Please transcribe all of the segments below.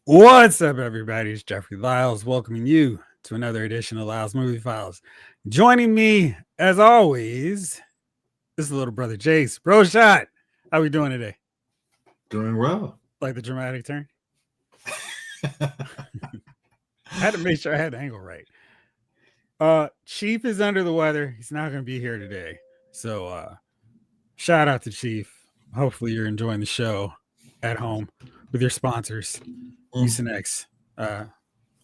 What's up, everybody? It's Jeffrey Lyles welcoming you to another edition of Lyles Movie Files. Joining me, as always, is the little brother Jace. Bro Shot, how we doing today? Doing well. Like the dramatic turn? I had to make sure I had the angle right. Chief is under the weather. He's not going to be here today. So, shout out to Chief. Hopefully, you're enjoying the show at home with your sponsors, Usenex,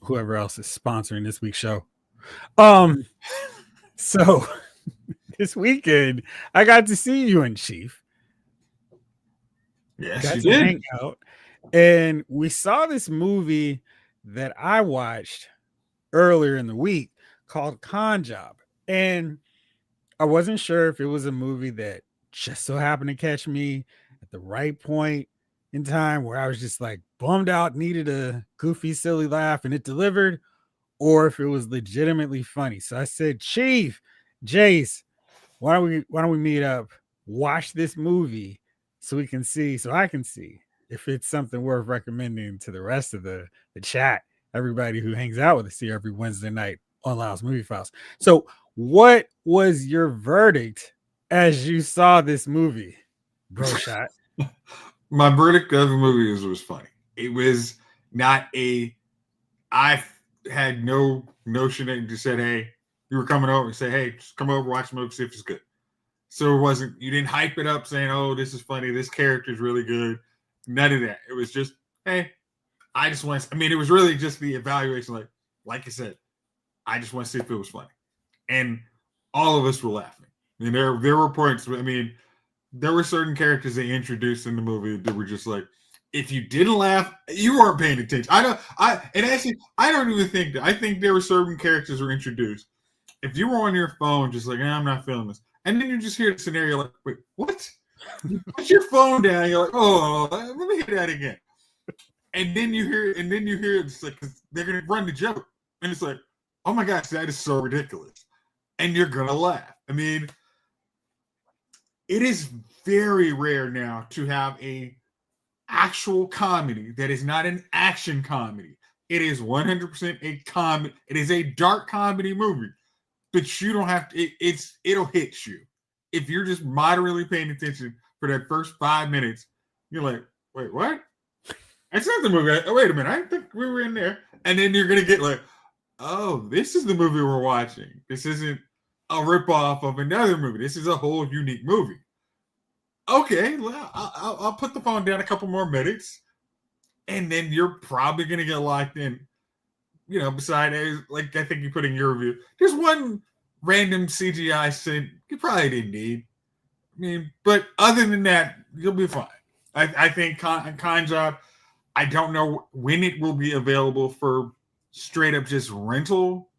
whoever else is sponsoring this week's show. So this weekend I got to see you and Chief. Yes, Got you to did. hang out, and we saw this movie that I watched earlier in the week called Con Job, and I wasn't sure if it was a movie that just so happened to catch me at the right point in time where I was just like bummed out, needed a goofy, silly laugh, and it delivered, or if it was legitimately funny. So I said, Chief, Jace, why don't we meet up, watch this movie so I can see if it's something worth recommending to the rest of the chat, everybody who hangs out with us here every Wednesday night on Lyles Movie Files. So what was your verdict as you saw this movie, Bro Shot? My verdict of the movie was funny. It was not I had no notion that you just said, hey, you were coming over and say, hey, just come over, watch the movie, see if it's good. So you didn't hype it up saying, oh, this is funny, this character is really good. None of that. It was just, hey, it was really just the evaluation, like I said, I just want to see if it was funny. And all of us were laughing. I mean, there were points, there were certain characters they introduced in the movie that were just like, if you didn't laugh, you weren't paying attention. I don't even think that. I think there were certain characters were introduced. If you were on your phone, just like, I'm not feeling this. And then you just hear the scenario like, wait, what? You put your phone down, you're like, oh, let me hear that again. And then you hear it's like, they're going to run the joke. And it's like, oh my gosh, that is so ridiculous. And you're going to laugh. I mean, it is very rare now to have a actual comedy that is not an action comedy. It is 100% a comedy. It is a dark comedy movie, but you don't have to. It'll hit you if you're just moderately paying attention for that first 5 minutes. You're like, wait, what? That's not the movie. Oh, wait a minute, I think we were in there. And then you're gonna get like, oh, this is the movie we're watching. This isn't a ripoff of another movie. This is a whole unique movie. Okay, well, I'll put the phone down a couple more minutes, and then you're probably gonna get locked in. You know, beside, like I think you put in your review, there's one random CGI scene you probably didn't need. I mean, but other than that, you'll be fine. I think Con Job, I don't know when it will be available for straight up just rental.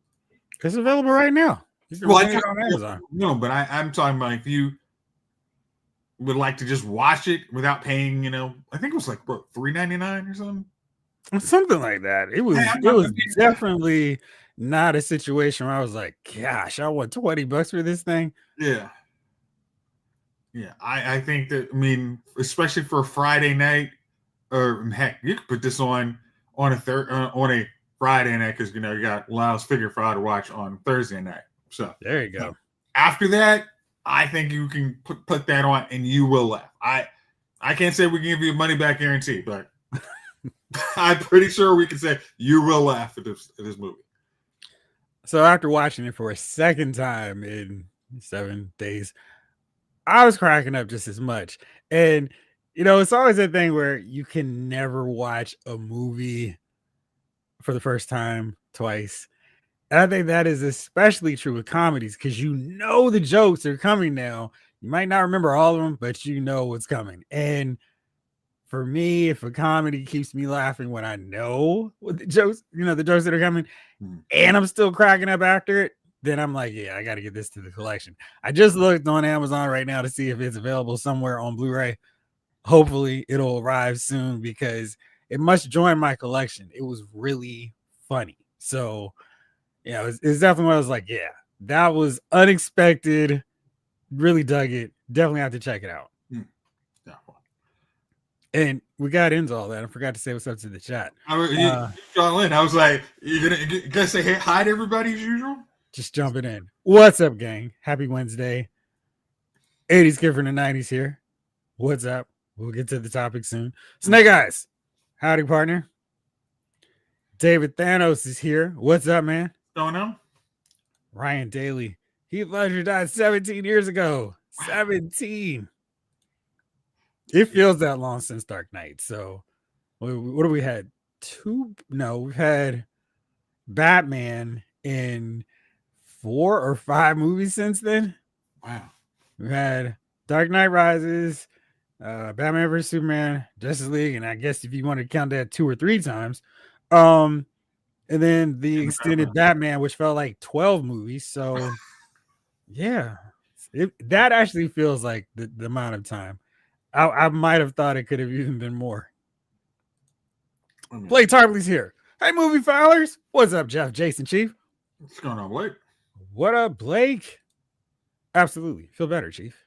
It's available right now. You can rent it on Amazon. No, but I'm talking about if you would like to just watch it without paying, I think it was like what, $3.99 or something. Something like that. It was definitely not a situation where I was like, gosh, I want $20 for this thing. Yeah. I think that, especially for a Friday night, or heck, you could put this on a Friday night because you got Lyle's Figure File to watch on Thursday night. So there you go. After that, I think you can put that on and you will laugh. I can't say we can give you a money back guarantee, but I'm pretty sure we can say you will laugh at this movie. So after watching it for a second time in 7 days, I was cracking up just as much. And, it's always a thing where you can never watch a movie for the first time twice. And I think that is especially true with comedies because the jokes are coming now. You might not remember all of them, but you know what's coming. And for me, if a comedy keeps me laughing when I know what the jokes that are coming, and I'm still cracking up after it, then I'm like, yeah, I got to get this to the collection. I just looked on Amazon right now to see if it's available somewhere on Blu-ray. Hopefully it'll arrive soon because it must join my collection. It was really funny. So, yeah, it's definitely what I was like, yeah, that was unexpected. Really dug it. Definitely have to check it out. And we got into all that. I forgot to say what's up to the chat. I mean, Uh, John Lynn, I was like, you gonna say hey, hi to everybody as usual? just jumping in. What's up, gang? Happy Wednesday. 80s kid from the 90s here. What's up? We'll get to the topic soon. Snake Eyes. Howdy, partner. David Thanos is here. What's up, man? Don't know. Ryan Daly. Heath Ledger died 17 years ago. Wow. 17. It feels that long since Dark Knight. So, what do we had? Two? No, we've had Batman in 4 or 5 movies since then. Wow. We've had Dark Knight Rises, Batman vs Superman, Justice League, and I guess if you want to count that 2 or 3 times, and then the extended Batman, which felt like 12 movies. So yeah, that actually feels like the amount of time. I might have thought it could have even been more. Blake Tarpley's here. Hey, movie filers. What's up, Jeff, Jason, Chief? What's going on, Blake? What up, Blake? Absolutely. Feel better, Chief.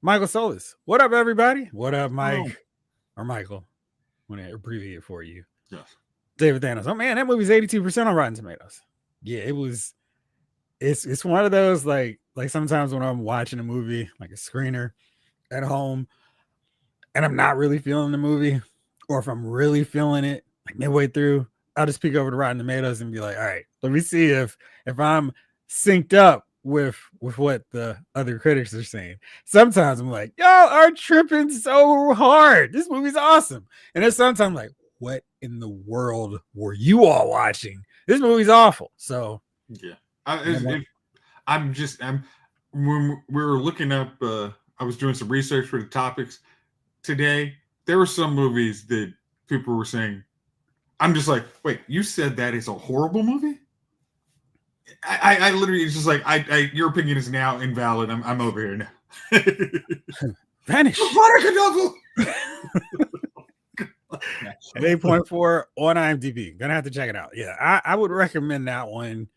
Michael Solis. What up, everybody? What up, Mike? Or Michael. I'm going to abbreviate it for you. Yes. David Thanos. Oh, man, that movie's 82% on Rotten Tomatoes. Yeah, it was. It's one of those, like sometimes when I'm watching a movie, like a screener at home, and I'm not really feeling the movie, or if I'm really feeling it, like midway through, I'll just peek over to Rotten Tomatoes and be like, all right, let me see if I'm synced up with what the other critics are saying. Sometimes I'm like, y'all are tripping so hard. This movie's awesome. And then sometimes I'm like, what in the world were you all watching? This movie's awful. So yeah, I'm when we were looking up, I was doing some research for the topics today. There were some movies that people were saying, I'm just like, wait, you said that is a horrible movie? I literally, it's just like, your opinion is now invalid. I'm over here now. Vanish. At 8.4 on IMDb. Gonna have to check it out. Yeah, I would recommend that one.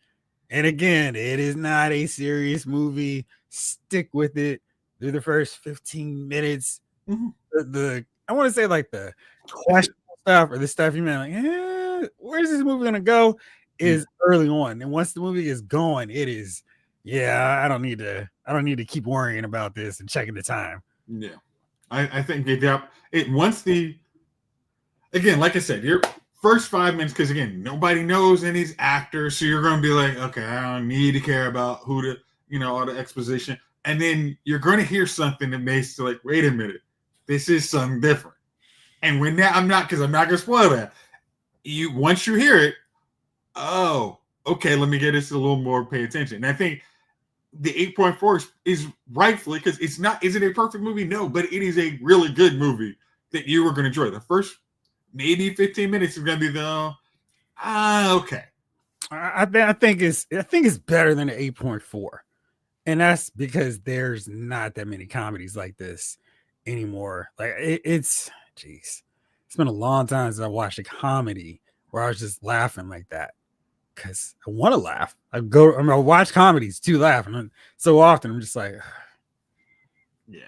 And again, it is not a serious movie. Stick with it through the first 15 minutes. Mm-hmm. The I want to say like the questionable stuff or the stuff you mean like, where's this movie gonna go? Is early on, and once the movie is going, it is. Yeah, I don't need to keep worrying about this and checking the time. Yeah, I think it once the again, like I said, your first 5 minutes, because again, nobody knows any actors, so you're going to be like, okay, I don't need to care about who to, all the exposition, and then you're going to hear something that makes you like, wait a minute, this is something different. And when that, I'm not going to spoil that. Once you hear it, oh, okay, let me get this a little more, pay attention. And I think the 8.4 is rightfully, because is it a perfect movie? No, but it is a really good movie that you were going to enjoy. The first maybe 15 minutes is going to be okay. I think it's better than an 8.4. And that's because there's not that many comedies like this anymore. Like it's been a long time since I watched a comedy where I was just laughing like that. Because I want to laugh. I watch comedies to laugh, and so often I'm just like, yeah,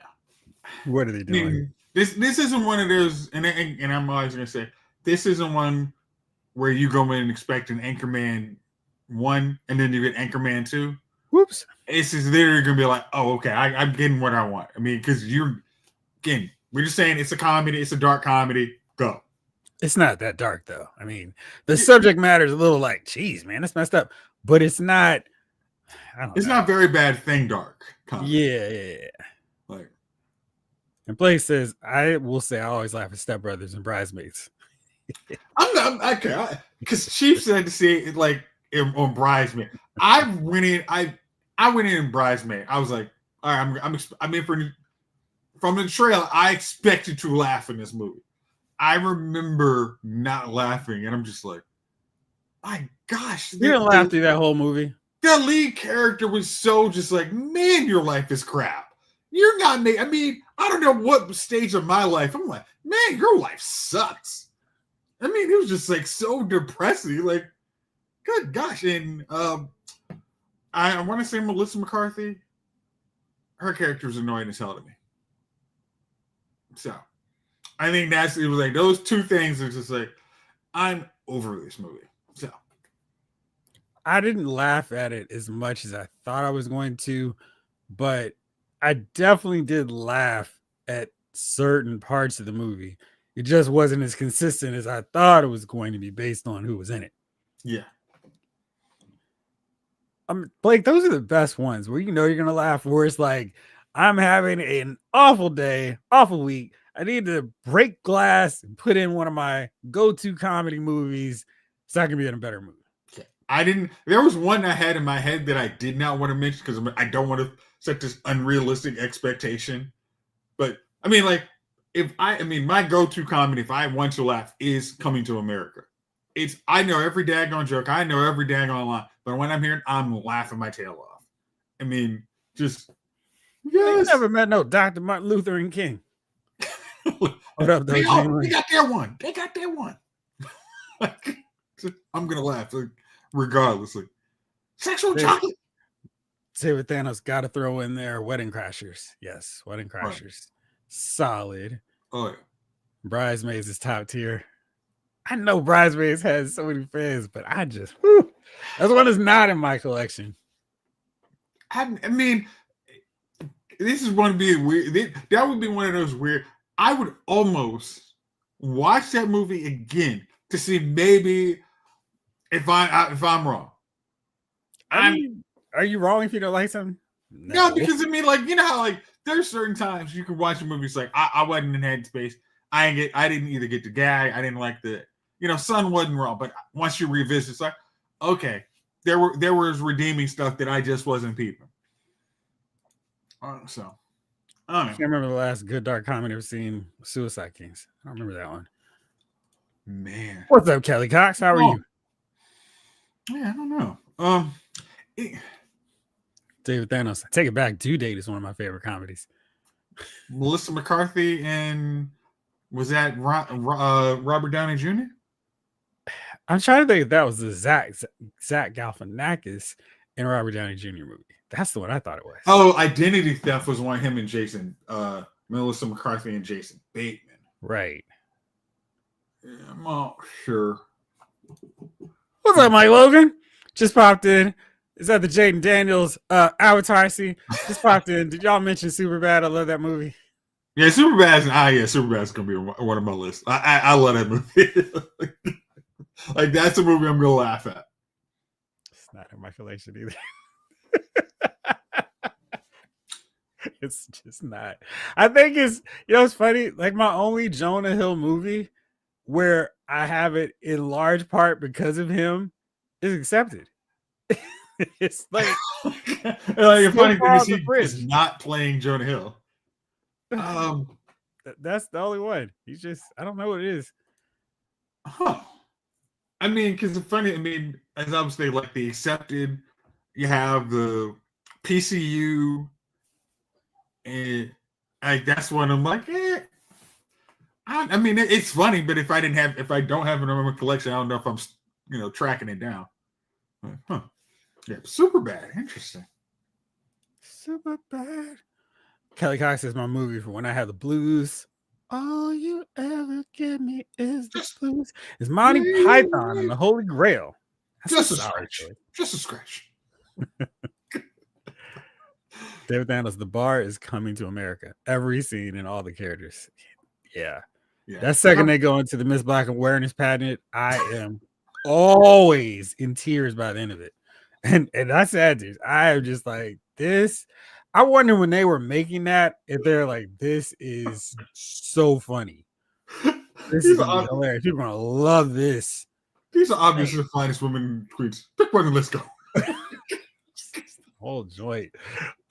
what are they doing? I mean, this isn't one of those, and I'm always gonna say this isn't one where you go in and expect an Anchorman 1 and then you get Anchorman 2. Whoops! It's just literally gonna be like, oh, okay, I'm getting what I want. I mean, because we're just saying it's a comedy, it's a dark comedy. Go. It's not that dark though. I mean, the subject matter is a little like, geez, man, that's messed up. But it's not. It's not very bad thing dark. Comedy. Yeah. Like, and Blake says, I will say I always laugh at Step Brothers and Bridesmaids. because Chief said to see it like on Bridesmaid. I went in Bridesmaid. I was like, all right, I'm in for from the trailer. I expected to laugh in this movie. I remember not laughing, and I'm just like, my gosh. You didn't laugh through that whole movie? The lead character was so just like, man, your life is crap. You're not me. I mean, I don't know what stage of my life. I'm like, man, your life sucks. I mean, it was just like so depressing. Like, good gosh. And I want to say Melissa McCarthy, her character was annoying as hell to me. So, I think it was like those two things are just like I'm over this movie. So I didn't laugh at it as much as I thought I was going to, but I definitely did laugh at certain parts of the movie. It just wasn't as consistent as I thought it was going to be based on who was in it. yeah, Blake, those are the best ones where you know you're gonna laugh. Where it's like, I'm having an awful day, awful week. I need to break glass and put in one of my go-to comedy movies so I can be in a better mood. I didn't. There was one I had in my head that I did not want to mention because I don't want to set this unrealistic expectation. But I mean, like, I mean, my go-to comedy, if I want to laugh, is Coming to America. I know every daggone joke, I know every daggone line, but when I'm here, I'm laughing my tail off. I mean, just They yes. never met no Dr. Martin Luther and King. What up, though, They Gene? got their one. They got their one. I'm gonna laugh regardless. Like sexual chocolate. David Thanos got to throw in there Wedding Crashers. Yes, Wedding Crashers. Right. Solid. Oh yeah. Bridesmaids is top tier. I know Bridesmaids has so many fans, but that's one that's not in my collection. I mean, this is going to be weird. That would be one of those weird. I would almost watch that movie again to see maybe if I'm wrong. I mean, are you wrong if you don't like something? No, because I mean, like, you know how like there's certain times you can watch a movie. It's like I wasn't in headspace. I didn't either get the gag. I didn't like the Sun wasn't wrong. But once you revisit, it's like okay, there was redeeming stuff that I just wasn't peeping. So I can't remember the last good dark comedy I've seen. Suicide Kings. I don't remember that one. Man, what's up, Kelly Cox? How are you? Yeah, I don't know. David Thanos. I take it back. Due Date is one of my favorite comedies. Melissa McCarthy and was that Robert Downey Jr.? I'm trying to think if that was the Zach Galifianakis and Robert Downey Jr. movie. That's the one I thought it was. Oh, Identity Theft was one of him and Jason, Melissa McCarthy and Jason Bateman. Right. Yeah, I'm not sure. What's up, Mike Logan? Just popped in. Is that the Jaden Daniels Avatar scene? Just popped in. Did y'all mention Superbad? I love that movie. Yeah, Superbad's gonna be one of my lists. I love that movie. Like that's a movie I'm gonna laugh at. It's not in my collection either. It's just not. I think it's funny. Like my only Jonah Hill movie where I have it in large part because of him is Accepted. It's like the funny thing is he is not playing Jonah Hill. That's the only one. He's just I don't know what it is. Huh. I mean, because it's funny. I mean, as I would say, like the Accepted, you have the PCU, and that's when I'm like, I mean, it's funny, but if I don't have it in my collection, I don't know if I'm, tracking it down. Huh. Yeah, Superbad. Interesting. Superbad. Kelly Cox is my movie for when I have the blues. All you ever give me is the blues. It's Monty Python and the Holy Grail. That's just a scratch. Just a scratch. David Thanos, the bar is coming to America. Every scene and all the characters. Yeah. That second they go into the Miss Black awareness pageant, I am always in tears by the end of it. And that's sad, dude. I am just like, this. I wonder when they were making that, if they're like, this is so funny. This is gonna be hilarious. People are gonna love this. These are obviously the finest women queens. Pick one and let's go. Whole joint.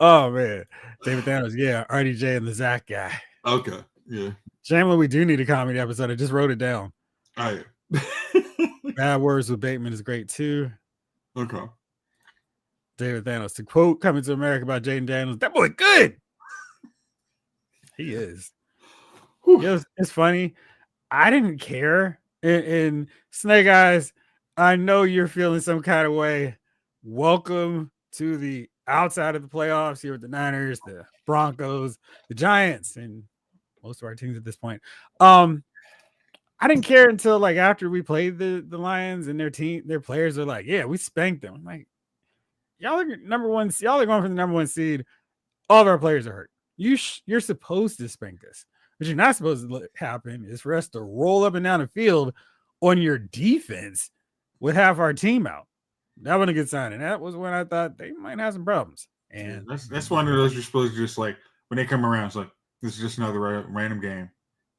Oh man. David Thanos, yeah. RDJ and the Zach guy. Okay. Yeah. Shamla, we do need a comedy episode. I just wrote it down. Oh, yeah. Bad Words with Bateman is great too. Okay. David Thanos, to quote Coming to America by Jaden Daniels, that boy good. He is. It's funny. I didn't care. In Snake Eyes, I know you're feeling some kind of way. Welcome to the outside of the playoffs here with the Niners, the Broncos, the Giants, and most of our teams at this point. I didn't care until like after we played the Lions and their players are like, yeah, we spanked them. I'm like, y'all are number one. Y'all are going for the number one seed. All of our players are hurt. You're supposed to spank us. What you're not supposed to happen is for us to roll up and down the field on your defense with half our team out. That wasn't a good sign, and that was when I thought they might have some problems. And that's one of those you're supposed to just like when they come around, it's like this is just another random game.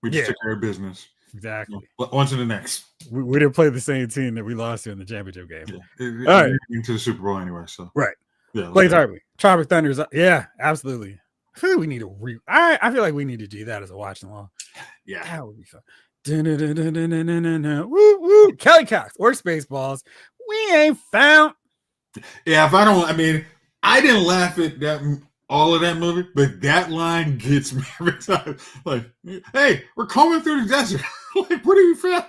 We just took care of business. Exactly. On to the next. We didn't play the same team that we lost to in the championship game. Yeah. All right. Into the Super Bowl anyway, so. Right. Yeah. Play Tarby. Tropic Thunders. Yeah, absolutely. I feel like we need to I feel like we need to do that as a watch along. Yeah. That would be fun. Woo, woo. Kelly Cox or Spaceballs. We ain't found. Yeah, I didn't laugh at that all of that movie, but that line gets me every time. Like, hey, we're combing through the desert. Like, what are you found?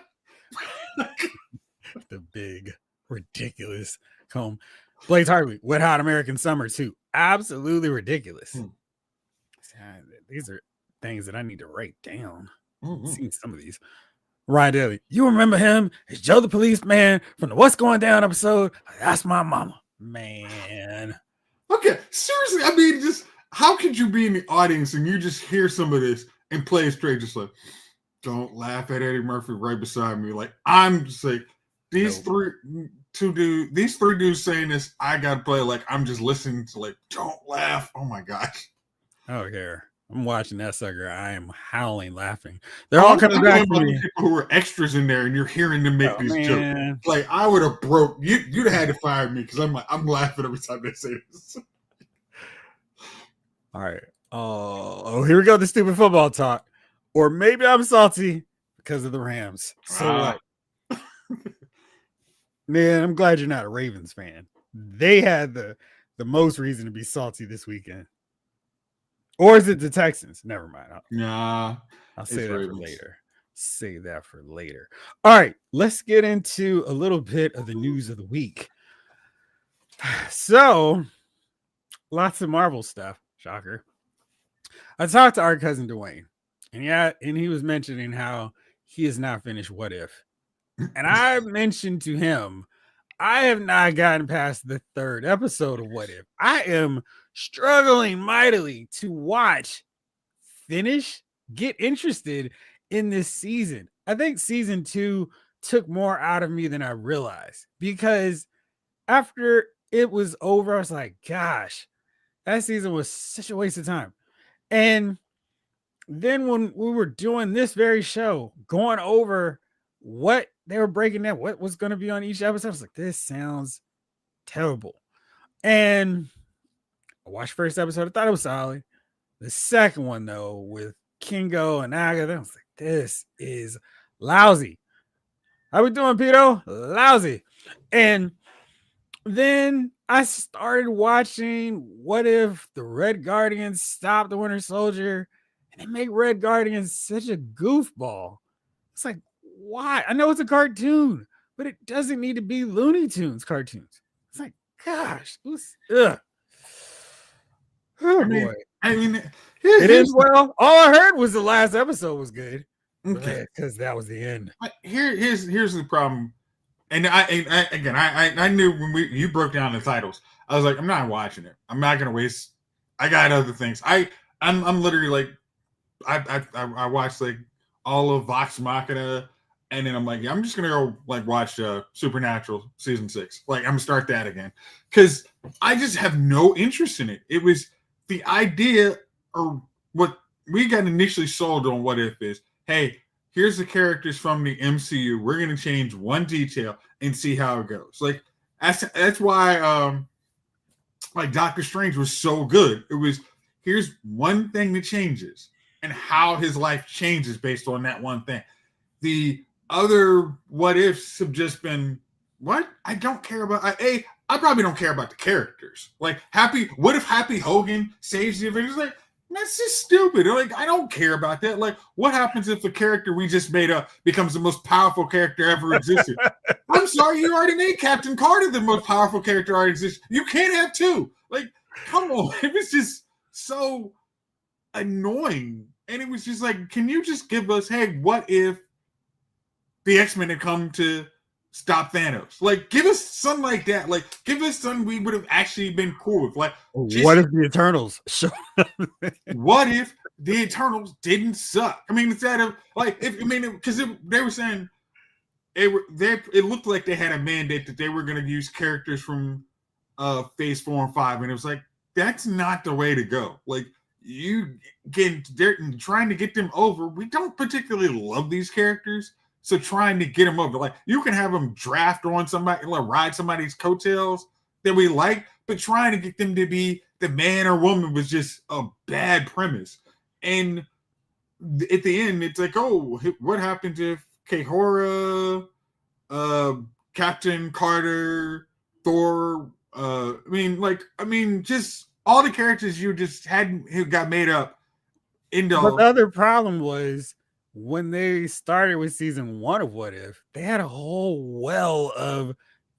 The big, ridiculous comb. Blaze Hartley, Wet Hot American Summer 2. Absolutely ridiculous. These are things that I need to write down. I've seen some of these. Ryan Daly, you remember him? It's Joe the Policeman from the What's Going Down episode. That's my mama. Man. Okay, seriously, just how could you be in the audience and you just hear some of this and play it straight, just like, don't laugh at Eddie Murphy right beside me. Like, I'm just like, these three dudes saying this, I gotta play like I'm just listening to like, don't laugh. Oh my gosh. I don't care. I'm watching that sucker. I am howling laughing. They're all coming back to me. People who were extras in there and you're hearing them make these jokes. Like, I would have broke you'd have had to fire me because I'm laughing every time they say this. All right. Oh, here we go. The stupid football talk. Or maybe I'm salty because of the Rams. So what? Man, I'm glad you're not a Ravens fan. They had the most reason to be salty this weekend. Or is it the Texans? Never mind. I'll say that for later. Say that for later. All right, let's get into a little bit of the news of the week. So, lots of Marvel stuff. Shocker. I talked to our cousin Dwayne, and he was mentioning how he has not finished What If. And I mentioned to him, I have not gotten past the 3rd episode of What If. I am struggling mightily to get interested in this season. I think season 2 took more out of me than I realized, because after it was over, I was like, gosh, that season was such a waste of time. And then when we were doing this very show, going over what they were breaking down, what was going to be on each episode, I was like, this sounds terrible. And I watched first episode. I thought it was solid. The second one, though, with Kingo and Agatha, I was like, this is lousy. How we doing, Pito? Lousy. And then I started watching What If the Red Guardians stop the Winter Soldier, and they make Red Guardians such a goofball. It's like, why? I know it's a cartoon, but it doesn't need to be Looney Tunes cartoons. It's like, gosh, ugh. Oh, boy. It is well. All I heard was the last episode was good. Okay, because that was the end. Here's the problem, and I knew when you broke down the titles, I was like, I'm not watching it. I'm not gonna waste. I got other things. I'm literally like, I watched like all of Vox Machina, and then I'm like, yeah, I'm just gonna go like watch Supernatural season 6. Like, I'm gonna start that again because I just have no interest in it. It was the idea, or what we got initially sold on What If is, hey, here's the characters from the MCU. We're going to change one detail and see how it goes. Like, that's why like Doctor Strange was so good. It was, here's one thing that changes and how his life changes based on that one thing. The other what ifs have just been, what? I don't care about. I probably don't care about the characters. Like, what if Happy Hogan saves the Avengers? Like, that's just stupid. Like, I don't care about that. Like, what happens if the character we just made up becomes the most powerful character ever existed? I'm sorry, you already made Captain Carter the most powerful character ever existed. You can't have two. Like, come on. It was just so annoying And it was just like, can you just give us, hey, what if the X-Men had come to stop Thanos? Like, give us something like that. Like, give us something we would have actually been cool with. Like, What just if the Eternals show up? what if the Eternals didn't suck? I mean, instead of like, if I mean, because they were saying it looked like they had a mandate that they were going to use characters from Phase 4 and 5, and it was like that's not the way to go. Like you they're trying to get them over. We don't particularly love these characters, so trying to get them over, like you can have them draft on somebody, like ride somebody's coattails that we like, but trying to get them to be the man or woman was just a bad premise. And at the end, it's like, oh, what happened if Kahora, uh, Captain Carter, Thor? Just all the characters you just hadn't who got made up into. But the other problem was when they started with season 1 of What If, they had a whole well of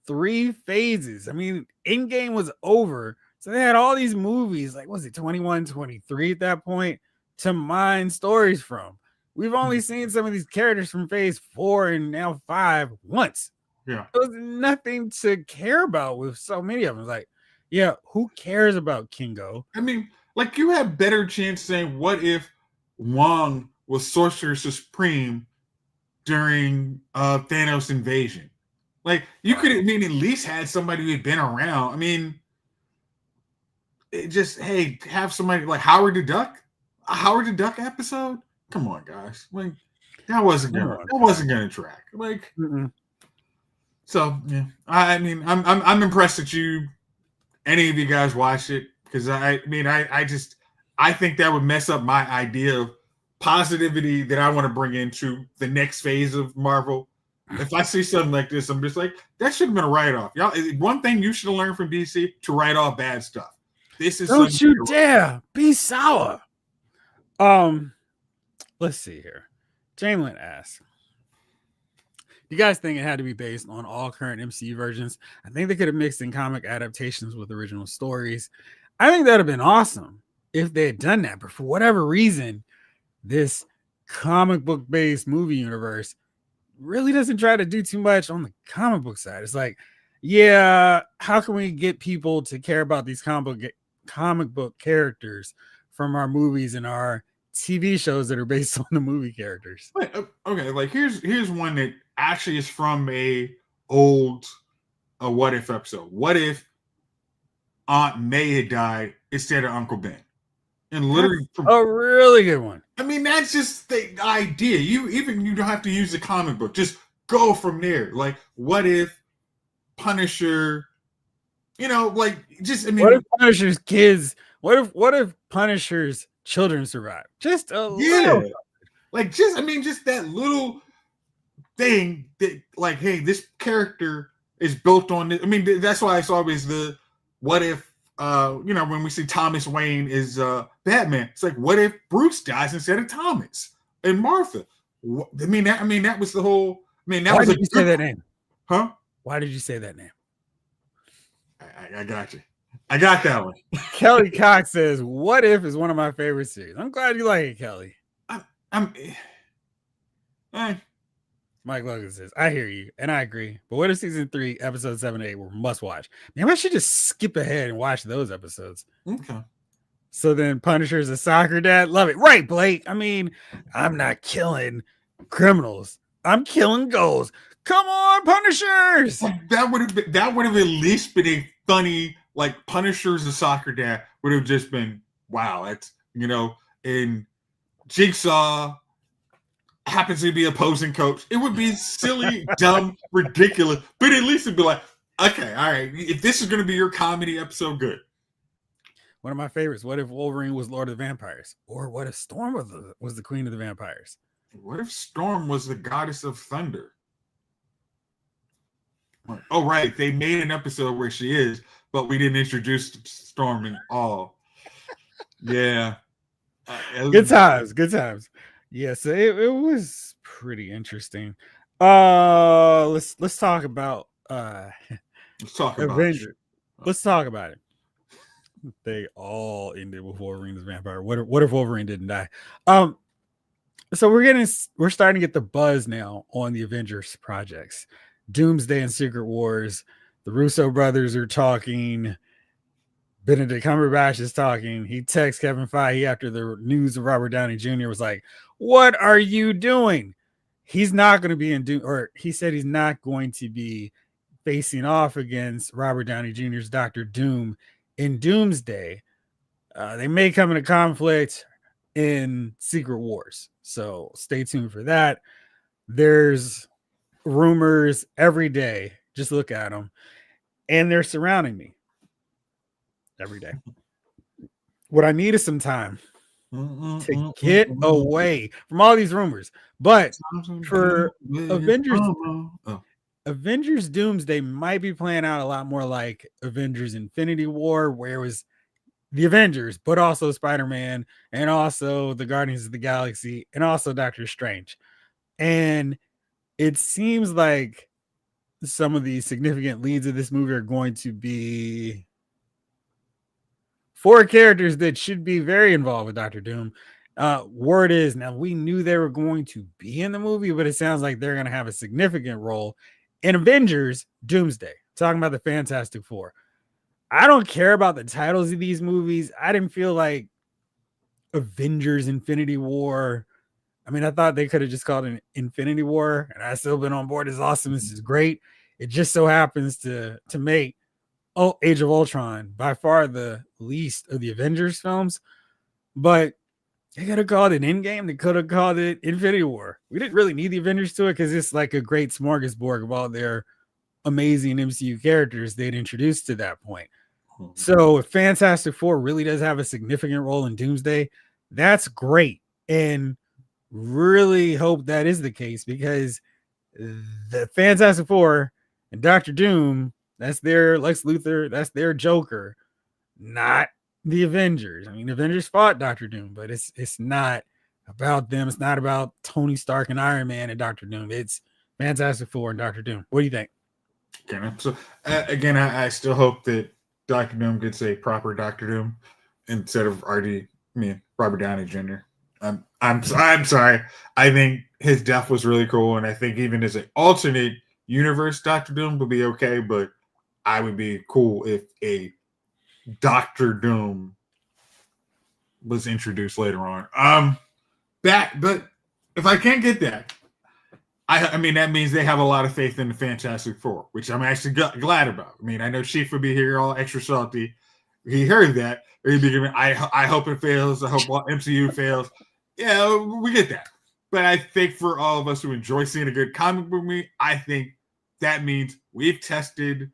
3 phases. I mean, Endgame was over. So they had all these movies, like was it 21, 23 at that point, to mine stories from. We've only seen some of these characters from phase 4 and now 5 once. Yeah. There was nothing to care about with so many of them. Like, yeah, who cares about Kingo? I mean, like you have better chance saying, what if Wong was Sorcerer Supreme during Thanos invasion? Like you could, I mean, at least had somebody who had been around. I mean, it just hey, have somebody like Howard the Duck, a Howard the Duck episode. Come on, guys, like that wasn't gonna track. Like, so yeah, I mean, I'm impressed that any of you guys watched it, because I think that would mess up my idea of positivity that I want to bring into the next phase of Marvel. If I see something like this, I'm just like, that should have been a write-off. Y'all, one thing you should have learned from DC, to write off bad stuff. This is don't you dare be sour. Let's see here. Jamelin asks, you guys think it had to be based on all current MCU versions? I think they could have mixed in comic adaptations with original stories. I think that would have been awesome if they had done that. But for whatever reason, this comic book based movie universe really doesn't try to do too much on the comic book side. It's like, yeah, how can we get people to care about these comic book characters from our movies and our TV shows that are based on the movie characters? Okay, like here's one that actually is from a What If episode. What if Aunt May had died instead of Uncle Ben? And literally, a really good one. I mean, that's just the idea. You don't have to use the comic book. Just go from there. Like, what if Punisher? Like just what if Punisher's kids? What if Punisher's children survive? Just a little. Like just that little thing that, like, hey, this character is built on this. I mean, that's why it's always the what if. When we see Thomas Wayne is Batman, it's like, what if Bruce dies instead of Thomas and Martha? That was the whole. Why did you say that name? Huh? Why did you say that name? I got you. I got that one. Kelly Cox says, "What If" is one of my favorite series. I'm glad you like it, Kelly. Mike Logan says, I hear you, and I agree. But what if season 3, episodes 7 and 8 were must watch? Maybe I should just skip ahead and watch those episodes. Okay. So then Punisher's a soccer dad. Love it. Right, Blake. I mean, I'm not killing criminals. I'm killing goals. Come on, Punishers. That would have at least been a funny, like, Punisher's a soccer dad would have just been, wow, that's, and Jigsaw happens to be opposing coach. It would be silly, dumb, ridiculous, but at least it'd be like, okay, all right, if this is going to be your comedy episode, good. One of my favorites. What if Wolverine was Lord of the Vampires? Or what if Storm was the Queen of the Vampires? What if Storm was the goddess of thunder? Oh, right. They made an episode where she is, but we didn't introduce Storm at all. Yeah. Good times. Yes, it was pretty interesting. Let's talk about let's talk Avengers. Let's talk about it. They all ended with Wolverine as vampire. What if Wolverine didn't die? Um, so we're starting to get the buzz now on the Avengers projects. Doomsday and Secret Wars. The Russo brothers are talking. Benedict Cumberbatch is talking. He texts Kevin Feige after the news of Robert Downey Jr. was like, "What are you doing?" He's not going to be in Doom, or he said he's not going to be facing off against Robert Downey Jr.'s Doctor Doom in Doomsday. They may come into conflict in Secret Wars, so stay tuned for that. There's rumors every day. Just look at them, and they're surrounding me every day. What I need is some time to get away from all these rumors. But for Avengers, Oh. Avengers Doomsday might be playing out a lot more like Avengers Infinity War, where it was the Avengers, but also Spider-Man and also the Guardians of the Galaxy and also Doctor Strange. And it seems like some of the significant leads of this movie are going to be four characters that should be very involved with Doctor Doom. Word is now we knew they were going to be in the movie, but it sounds like they're going to have a significant role in Avengers Doomsday. Talking about the Fantastic Four. I don't care about the titles of these movies. I didn't feel like Avengers Infinity War. I mean, I thought they could have just called it Infinity War, and I still been on board. It's awesome. This is great. It just so happens to make Age of Ultron by far the least of the Avengers films, but they could have called it Endgame. They could have called it Infinity War. We didn't really need the Avengers to it because it's like a great smorgasbord of all their amazing MCU characters they'd introduced to that point. So if Fantastic Four really does have a significant role in Doomsday, that's great. And really hope that is the case because the Fantastic Four and Doctor Doom, that's their Lex Luthor, that's their Joker, not the Avengers. I mean, the Avengers fought Doctor Doom, but it's not about them. It's not about Tony Stark and Iron Man and Doctor Doom. It's Fantastic Four and Doctor Doom. What do you think? Okay, so again, I still hope that Doctor Doom gets a proper Doctor Doom instead of Robert Downey Jr. I'm sorry. I think his death was really cool, and I think even as an alternate universe, Doctor Doom would be okay. But I would be cool if a Doctor Doom was introduced later on. But if I can't get that, I mean that means they have a lot of faith in the Fantastic Four, which I'm actually glad about. I mean, I know Chief would be here all extra salty. He heard that. He'd be giving, I hope it fails. I hope MCU fails. Yeah, we get that. But I think for all of us who enjoy seeing a good comic book movie, I think that means we've tested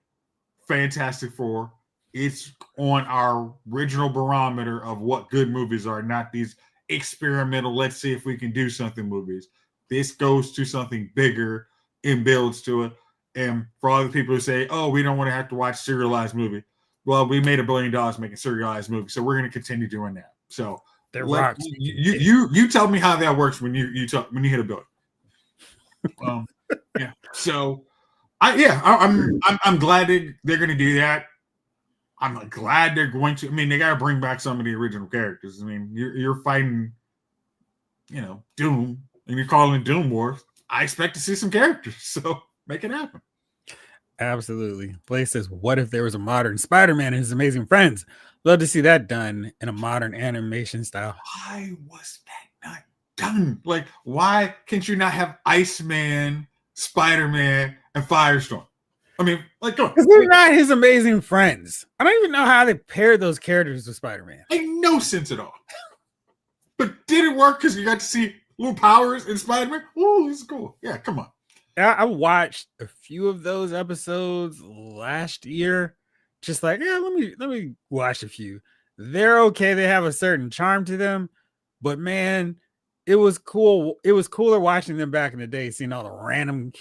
Fantastic Four. It's on our original barometer of what good movies are, not these experimental, let's see if we can do something movies. This goes to something bigger and builds to it. And for all the people who say, oh, we don't want to have to watch serialized movie. Well, we made $1 billion making serialized movies, so we're going to continue doing that. So you tell me how that works when you hit $1 billion. Yeah. So I'm glad they're going to do that. I'm glad they're going to. I mean, they got to bring back some of the original characters. I mean, you're fighting, Doom, and you're calling it Doom Wars. I expect to see some characters, so make it happen. Absolutely. Blake says, what if there was a modern Spider-Man and his amazing friends? Love to see that done in a modern animation style. Why was that not done? Like, why can't you not have Iceman, Spider-Man, and Firestorm? I mean, like, go on. Because they're not his amazing friends. I don't even know how they paired those characters with Spider-Man. Ain't no sense at all. But did it work because you got to see little powers in Spider-Man? Oh, this is cool. Yeah, come on. I watched a few of those episodes last year. Just like, yeah, let me watch a few. They're okay. They have a certain charm to them, but man, it was cool. It was cooler watching them back in the day, seeing all the random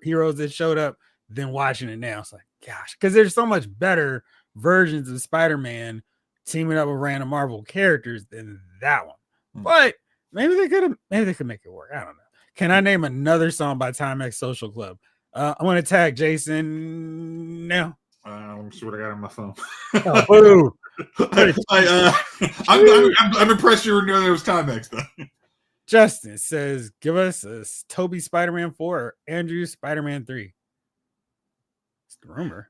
heroes that showed up than watching it now. It's like, gosh, because there's so much better versions of Spider-Man teaming up with random Marvel characters than that one. But maybe they could make it work. I don't know. Can I name another song by Timex Social Club? I'm going to tag Jason now. Let me see what I got on my phone. Oh, boo! I'm impressed you know there was Timex though. Justin says, "Give us a Toby Spider-Man 4 or Andrew Spider-Man 3." It's the rumor.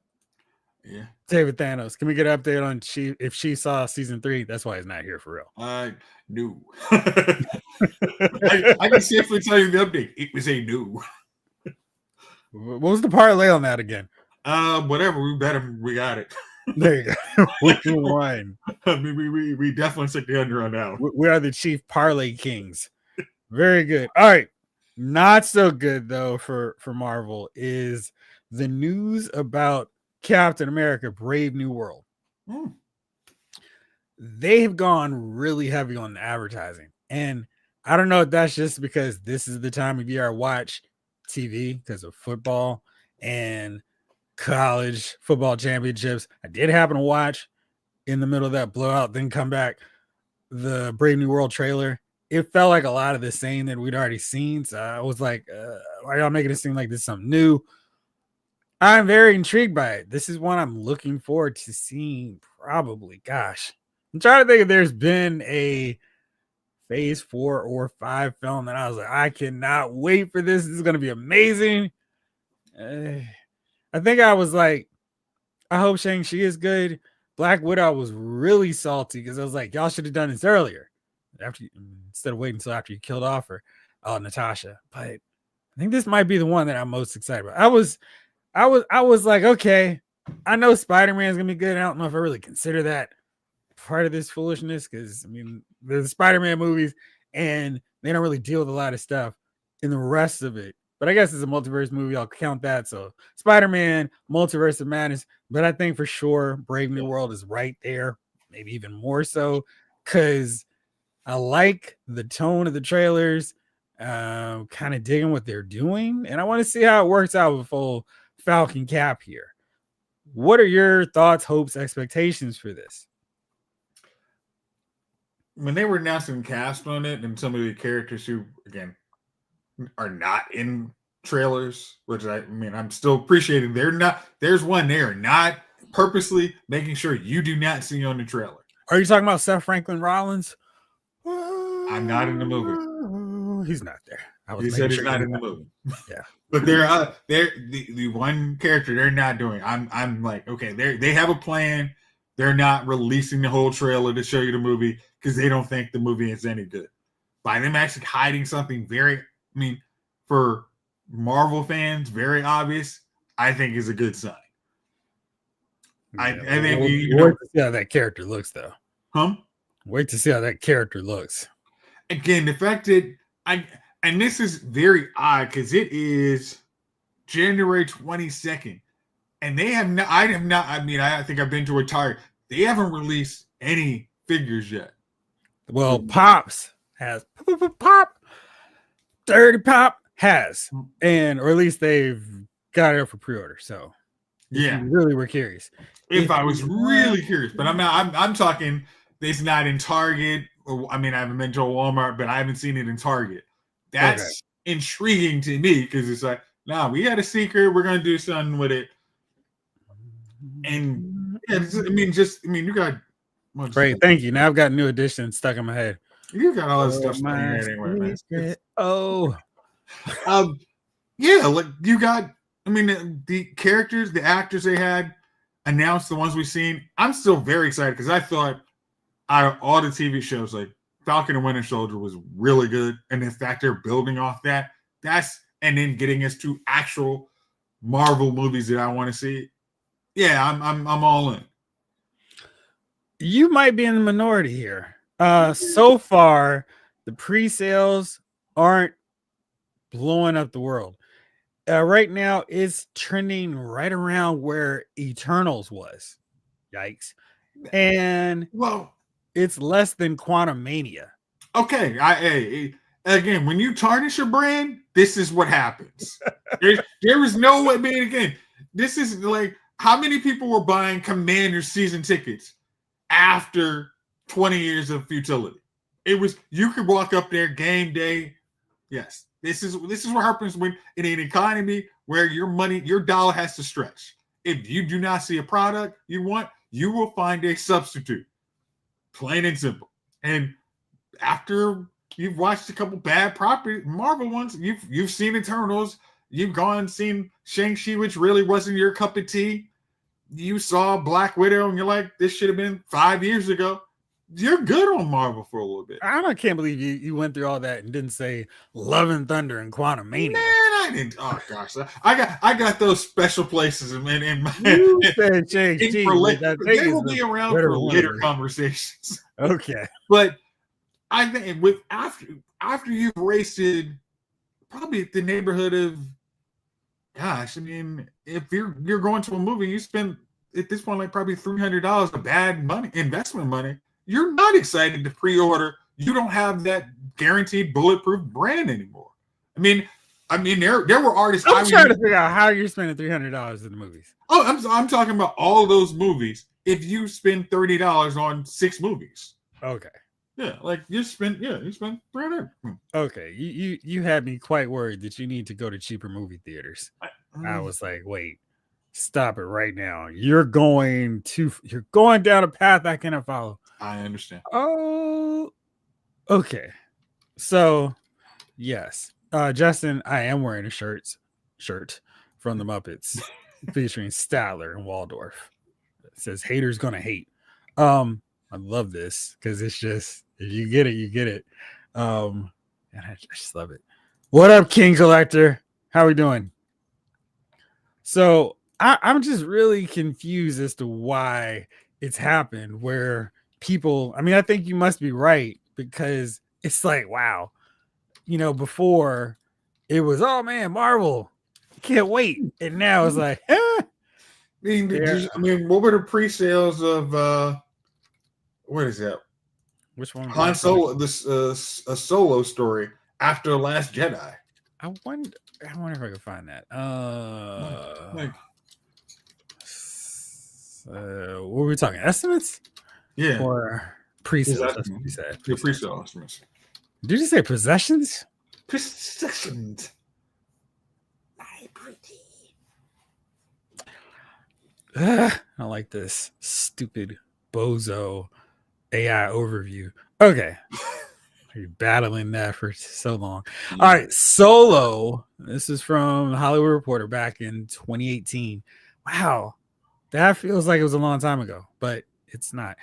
Yeah. David Thanos, can we get an update on if she saw season 3? That's why he's not here for real. No. I can safely tell you the update. It was a no. What was the parlay on that again? Whatever. We bet him. We got it. There you go. We won. we definitely took the under on that one. We are the chief parlay kings. Very good. All right. Not so good though for Marvel is the news about Captain America: Brave New World. They have gone really heavy on the advertising, and I don't know if that's just because this is the time of year I watch TV because of football and college football championships. I did happen to watch in the middle of that blowout, then come back the Brave New World trailer. It felt like a lot of the same that we'd already seen. So I was like, why are y'all making it seem like this is something new? I'm very intrigued by it. This is one I'm looking forward to seeing probably. Gosh, I'm trying to think if there's been a phase 4 or 5 film that I was like, I cannot wait for this. This is going to be amazing. I think I was like, I hope Shang-Chi is good. Black Widow was really salty because I was like, y'all should have done this earlier instead of waiting until after you killed off her, Natasha. But I think this might be the one that I'm most excited about. I was like, okay, I know Spider-Man's gonna be good. I don't know if I really consider that part of this foolishness because I mean, there's the Spider-Man movies and they don't really deal with a lot of stuff in the rest of it. But I guess it's a multiverse movie. I'll count that. So Spider-Man, Multiverse of Madness. But I think for sure Brave New World is right there, maybe even more so, because I like the tone of the trailers, kind of digging what they're doing, and I want to see how it works out with full Falcon Cap here. What are your thoughts, hopes, expectations for this? When they were announcing cast on it, and some of the characters who, again, are not in trailers, which I mean, I'm still appreciating. They're not. There's one there, not purposely making sure you do not see on the trailer. Are you talking about Seth Franklin Rollins? I'm not in the movie. He's not there. He said he's not in the movie. Yeah, but they're the one character they're not doing. I'm like, okay, they have a plan. They're not releasing the whole trailer to show you the movie because they don't think the movie is any good. By them actually hiding something for Marvel fans, very obvious, I think is a good sign. Yeah, I think wait to see how that character looks, though. Wait to see how that character looks. Again, the fact that and this is very odd because it is January 22nd, and they have not. I have not. I mean, I think I've been to a Target. They haven't released any figures yet. Well, Pops has Dirty Pop has, and or at least they've got it up for pre-order. So, yeah, really, we're curious. If I was really curious, but I'm not. I'm talking. It's not in Target. I mean, I haven't been to a Walmart, but I haven't seen it in Target. That's intriguing to me because it's like, nah, we got a secret. We're gonna do something with it. And yeah, you got. Great, thank you. Now I've got new editions stuck in my head. You got all this stuff stuck in your head anyway, man. Yeah, like you got. I mean, the characters, the actors they had announced, the ones we've seen. I'm still very excited because I thought out of all the TV shows, like Falcon and Winter Soldier was really good, and in fact they're building off that. And then getting us to actual Marvel movies that I want to see. Yeah, I'm all in. You might be in the minority here. So far, the pre-sales aren't blowing up the world. Right now, it's trending right around where Eternals was. Yikes! And it's less than Quantum Mania. Okay, again, when you tarnish your brand, this is what happens. there is no way. I mean, again, this is like how many people were buying Commander season tickets after 20 years of futility? It was you could walk up there game day. Yes, this is what happens when in an economy where your dollar has to stretch. If you do not see a product you want, you will find a substitute. Plain and simple. And after you've watched a couple bad property Marvel ones, you've seen Eternals, you've gone and seen Shang-Chi, which really wasn't your cup of tea. You saw Black Widow and you're like, this should have been 5 years ago. You're good on Marvel for a little bit. Can't believe you went through all that and didn't say Love and Thunder and Quantum Man, Mania. I didn't. Oh gosh, I got those special places in my. You said Shang-Chi. They will be around for later conversations. Okay, but I think with after you've wasted probably the neighborhood of, gosh, I mean, if you're going to a movie, you spend at this point like probably $300 of bad money, investment money. You're not excited to pre-order. You don't have that guaranteed bulletproof brand anymore. I mean, there were artists. I'm trying to figure out how you're spending $300 in the movies. Oh, I'm talking about all those movies. If you spend $30 on 6 movies, okay, yeah, like you spend $300. Okay, you had me quite worried that you need to go to cheaper movie theaters. I was like, wait, stop it right now. You're going down a path I cannot follow. I understand. Oh, okay. So, yes, Justin, I am wearing a shirt from the Muppets featuring Statler and Waldorf. It says "Haters gonna hate." I love this because it's just if you get it, you get it. And I just love it. What up, King Collector? How we doing? So I'm just really confused as to why it's happened where people, I mean, I think you must be right because it's like, wow, before it was, oh man, Marvel, can't wait. And now it's like, I mean, what were the pre-sales of, what is that? Which one? Han Solo, this a Solo story after The Last Jedi. I wonder if I can find that. What were we talking? Estimates? Yeah. Or pre-sales? That's what you said. The pre-sale estimates. Did you say possessions? Possessions. I don't like this stupid bozo AI overview. Okay. You're battling that for so long. Yeah. All right. Solo. This is from the Hollywood Reporter back in 2018. Wow. That feels like it was a long time ago, but it's not.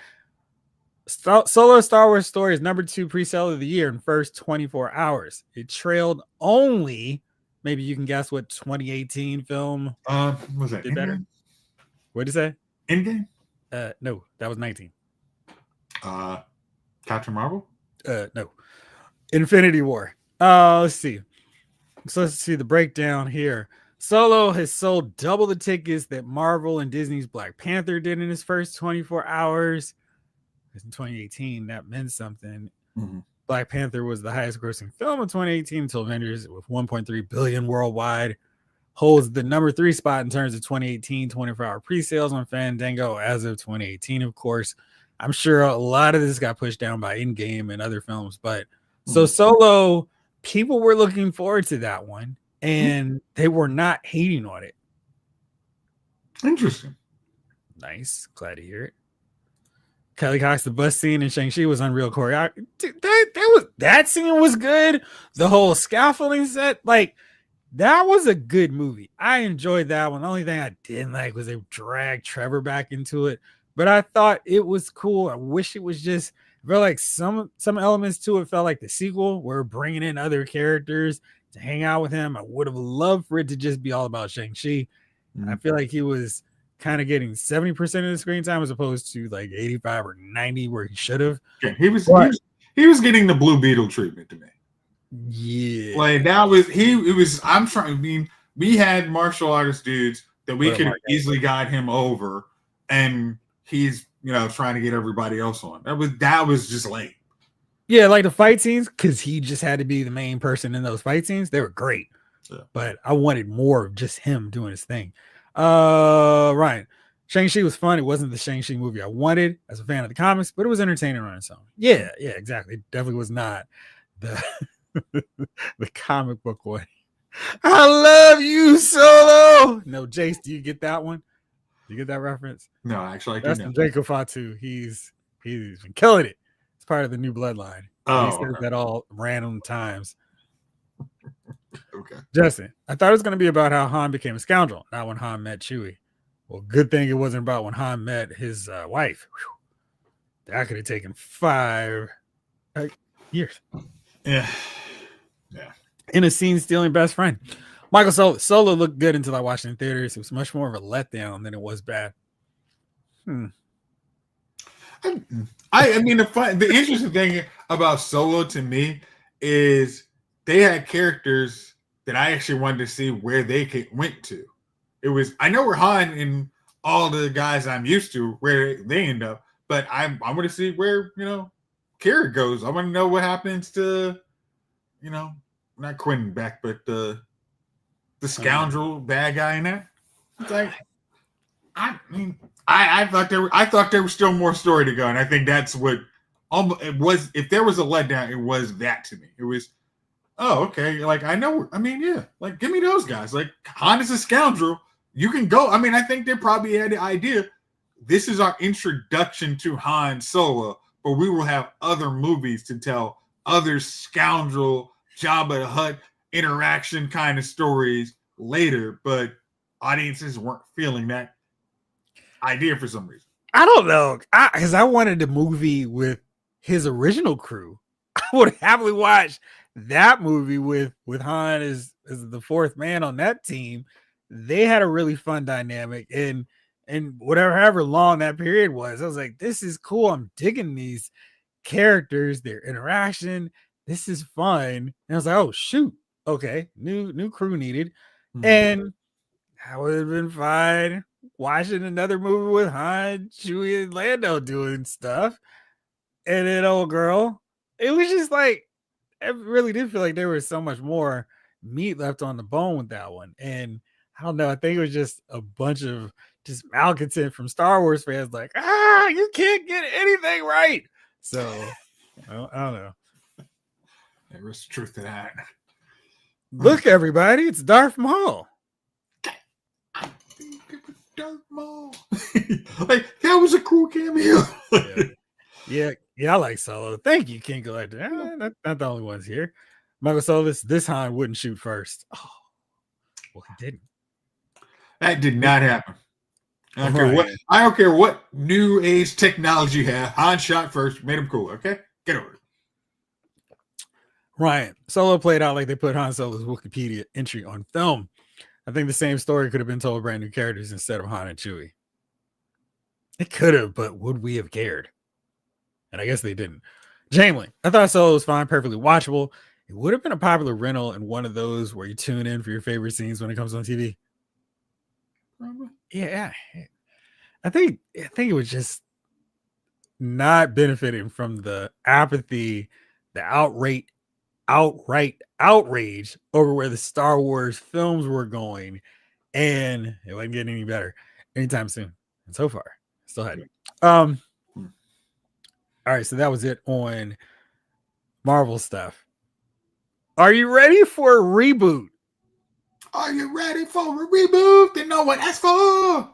Solo Star Wars story is number 2 pre-sale of the year in first 24 hours. It trailed only, maybe you can guess what 2018 film was that did better. What did you say? Endgame? No, that was 19. Captain Marvel? No. Infinity War. Let's see. So let's see the breakdown here. Solo has sold double the tickets that Marvel and Disney's Black Panther did in its first 24 hours. In 2018, that meant something. Mm-hmm. Black Panther was the highest grossing film of 2018 until Avengers with 1.3 billion worldwide. Holds the number 3 spot in terms of 2018 24-hour pre-sales on Fandango as of 2018, of course. I'm sure a lot of this got pushed down by Endgame and other films, but so Solo, people were looking forward to that one, and they were not hating on it. Interesting. Nice. Glad to hear it. Kelly Cox, the bus scene in Shang-Chi was unreal choreography. That scene was good. The whole scaffolding set, like, that was a good movie. I enjoyed that one. The only thing I didn't like was they dragged Trevor back into it, but I thought it was cool. I wish it was just, I felt like some elements to it felt like the sequel. We're bringing in other characters to hang out with him. I would have loved for it to just be all about Shang-Chi. I feel like he was kind of getting 70% of the screen time as opposed to like 85 or 90 where he should have. Yeah, he was getting the Blue Beetle treatment to me. Yeah, like that was it was. I'm trying. I mean, we had martial artist dudes that we could have easily got him over, and he's trying to get everybody else on. That was just lame. Yeah, like the fight scenes, because he just had to be the main person in those fight scenes. They were great, but I wanted more of just him doing his thing. Ryan, Shang-Chi was fun. It wasn't the Shang-Chi movie I wanted as a fan of the comics, but it was entertaining on its own. Yeah, exactly. It definitely was not the the comic book one. I love you, Solo. No, Jace, do you get that one? You get that reference? No, actually, I do That's know. from Jacob Fatu. He's been killing it. It's part of the new bloodline. So he Oh, says okay. that all random times. Okay. Justin, I thought it was going to be about how Han became a scoundrel, not when Han met Chewie. Well, good thing it wasn't about when Han met his wife. Whew. That could have taken 5 years. Yeah. Yeah. In a scene stealing best friend. Michael Solo looked good until I watched it in theaters. It was much more of a letdown than it was bad. I mean, the interesting thing about Solo to me is they had characters that I actually wanted to see where they went to. It was, I know where Han and all the guys I'm used to where they end up, but I want to see where Kira goes. I want to know what happens to not Quentin Beck, but the scoundrel bad guy in that. It's like, I mean, I thought there was still more story to go, and I think that's what it was. If there was a letdown, it was that to me. It was, oh, okay, like I know. I mean, yeah, like give me those guys. Like Han is a scoundrel. You can go. I mean, I think they probably had the idea. This is our introduction to Han Solo, but we will have other movies to tell other scoundrel Jabba the Hutt interaction kind of stories later. But audiences weren't feeling that idea for some reason. I don't know, because I wanted the movie with his original crew. I would happily watch that movie with Han as the fourth man on that team. They had a really fun dynamic, and however long that period was, I was like, this is cool. I'm digging these characters, their interaction. This is fun. And I was like, oh shoot, okay, new crew needed, and I would have been fine watching another movie with Han, Chewie, and Lando doing stuff. And then old girl, it was just like, it really did feel like there was so much more meat left on the bone with that one. And I don't know, I think it was just a bunch of just malcontent from Star Wars fans, like, you can't get anything right. So I don't know. There was truth to that. Look, everybody, it's Darth Maul. Darth Maul. Like, that was a cool cameo. Yeah, I like Solo. Thank you, King Collector. Not the only ones here. Michael Solis, this Han wouldn't shoot first. Oh, well, he didn't. That did not happen. I don't care what new age technology you have. Han shot first, made him cool. Okay, get over it. Ryan, Solo played out like they put Han Solo's Wikipedia entry on film. I think the same story could have been told with brand new characters instead of Han and Chewie. It could have, but would we have cared? And I guess they didn't. Jamie, I thought Solo was fine, perfectly watchable. It would have been a popular rental and one of those where you tune in for your favorite scenes when it comes on TV. Yeah. I think it was just not benefiting from the apathy, the outright outrage over where the Star Wars films were going, and it wasn't getting any better anytime soon. And so far, still had it. All right, so that was it on Marvel stuff. Are you ready for a reboot? Are you ready for a reboot that no one asked for?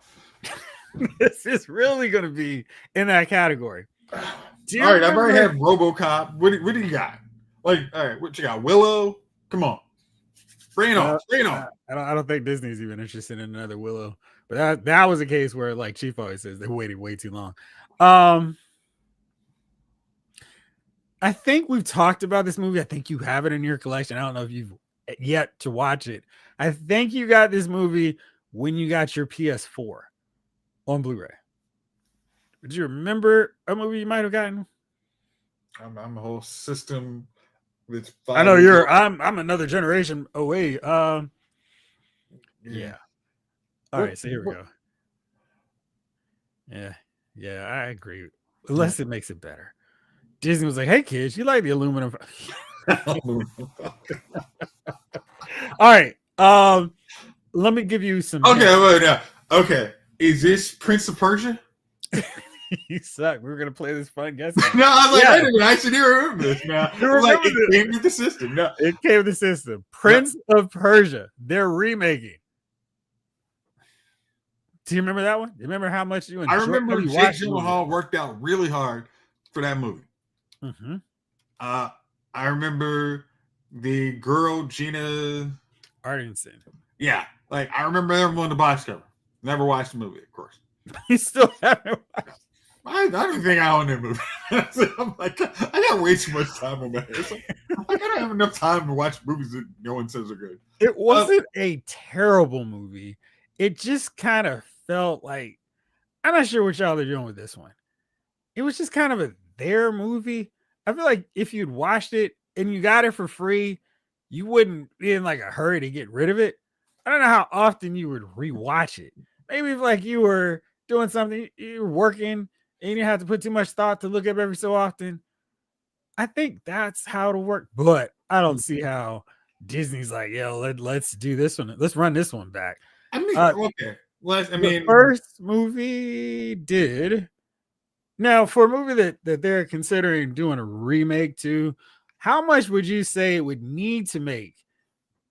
This is really going to be in that category. All right, I've already had RoboCop. What do you got? Like, all right, what you got? Willow? Come on. Bring it on. Bring it on. I don't think Disney's even interested in another Willow. But that was a case where, like Chief always says, they waited way too long. I think we've talked about this movie. I think you have it in your collection. I don't know if you've yet to watch it. I think you got this movie when you got your PS4 on Blu-ray. Do you remember a movie you might have gotten? I'm a whole system with 5 I know you're. I'm another generation away. Yeah. All right, so here we go. Yeah, I agree. Unless it makes it better. Disney was like, "Hey kids, you like the aluminum?" All right. Let me give you some. Okay, wait now. Okay, is this Prince of Persia? You suck. We were gonna play this fun guess. No, I was like, wait a minute, I should remember this now. It came with the system. No. It came with the system. Prince of Persia. They're remaking. Do you remember that one? Do you remember how much you I enjoyed? How remember you Jake watched the movie? Gyllenhaal worked out really hard for that movie. Mm-hmm. Uh, I remember the girl Gina. Ardenson. Yeah, like I remember everyone on the box cover. Never watched the movie, of course. You still haven't watched. I don't think I own that movie. I'm like, I got way too much time on my hands. Like, I don't have enough time to watch movies that no one says are good. It wasn't a terrible movie. It just kind of felt like I'm not sure what y'all are doing with this one. It was just kind of a their movie. I feel like if you'd watched it and you got it for free, you wouldn't be in like a hurry to get rid of it. I don't know how often you would rewatch it. Maybe if like you were doing something, you were working and you didn't have to put too much thought to look up every so often. I think that's how it'll work. But I don't see how Disney's like, yo, let's do this one. Let's run this one back. I mean, Uh, okay. Well, I the mean, first movie did now for a movie that they're considering doing a remake to. How much would you say it would need to make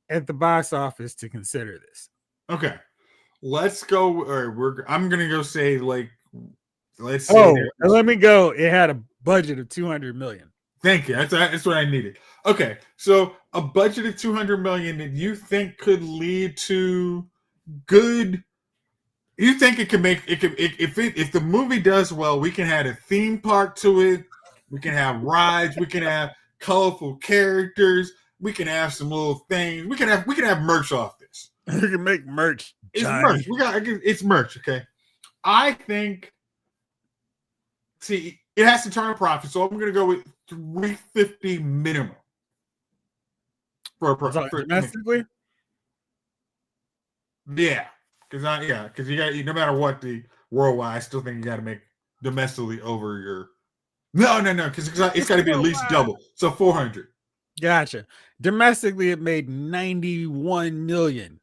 at the box office to consider this? okay. Let's go. Or I'm gonna go say like, let's say Oh, and there's. let me go. It had a budget of 200 million. Thank you. That's what I needed. Okay, so a budget of 200 million that you think could lead to good. You think it can make it can if the movie does well, we can add a theme park to it. We can have rides. We can have colorful characters. We can have some little things. We can have merch off this. You can make merch, It's merch. Johnny. It's merch. Okay, I think. See, it has to turn a profit, so I'm going to go with 350 minimum for a profit. Domestically? Yeah, because you got no matter what the worldwide, I still think you got to make domestically over your. No, because it's got to be at least double. So 400. Gotcha. Domestically, it made 91 million.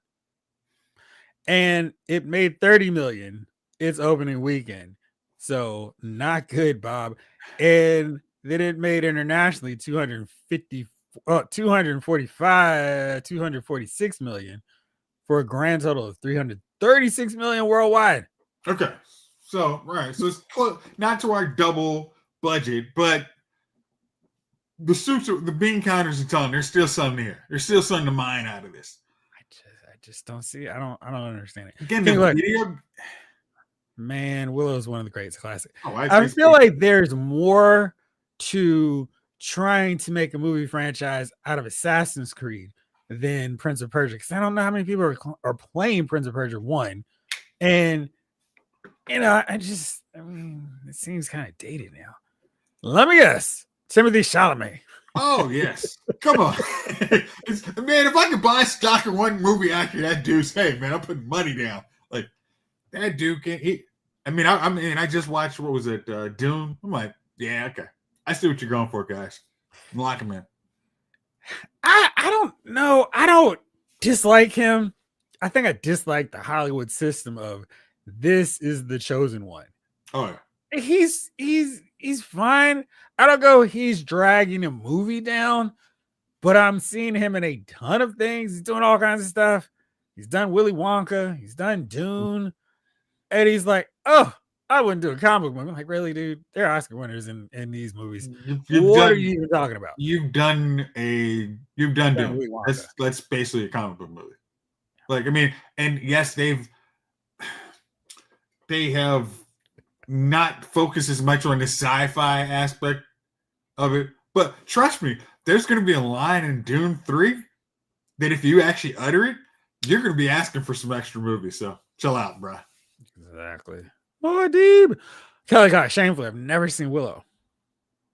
And it made 30 million its opening weekend. So not good, Bob. And then it made internationally 246 million for a grand total of 336 million worldwide. Okay, so right, so it's close, not to our double budget, but the bean counters are telling there's still something here. There's still something to mine out of this. I just don't see it. I don't understand it. Again, Okay, the look, video. man, Willow is one of the greatest classics. Oh, I feel like there's more to trying to make a movie franchise out of Assassin's Creed than Prince of Persia, because I don't know how many people are playing Prince of Persia 1. And I mean, it seems kind of dated now. Let me guess. Timothy Chalamet. Oh yes, come on, man! If I could buy stock in one movie actor, that dude's hey man, I'm putting money down. Like that dude can. I just watched what was it, Dune. I'm like, yeah, okay, I see what you're going for, guys. I'm locking him in. I don't know. I don't dislike him. I think I dislike the Hollywood system of this is the chosen one. Oh yeah. He's fine. I don't go he's dragging a movie down, but I'm seeing him in a ton of things. He's doing all kinds of stuff. He's done Willy Wonka, he's done Dune, and he's like, oh, I wouldn't do a comic book movie. I'm like, really, dude? They're Oscar winners in these movies. What are you even talking about? You've done Dune. Willy Wonka. That's basically a comic book movie. Like, I mean, and yes, they have not focused as much on the sci-fi aspect of it. But trust me, there's going to be a line in Dune 3 that if you actually utter it, you're going to be asking for some extra movies. So chill out, bro. Exactly. Oh, deep. Kelly got shamefully. I've never seen Willow.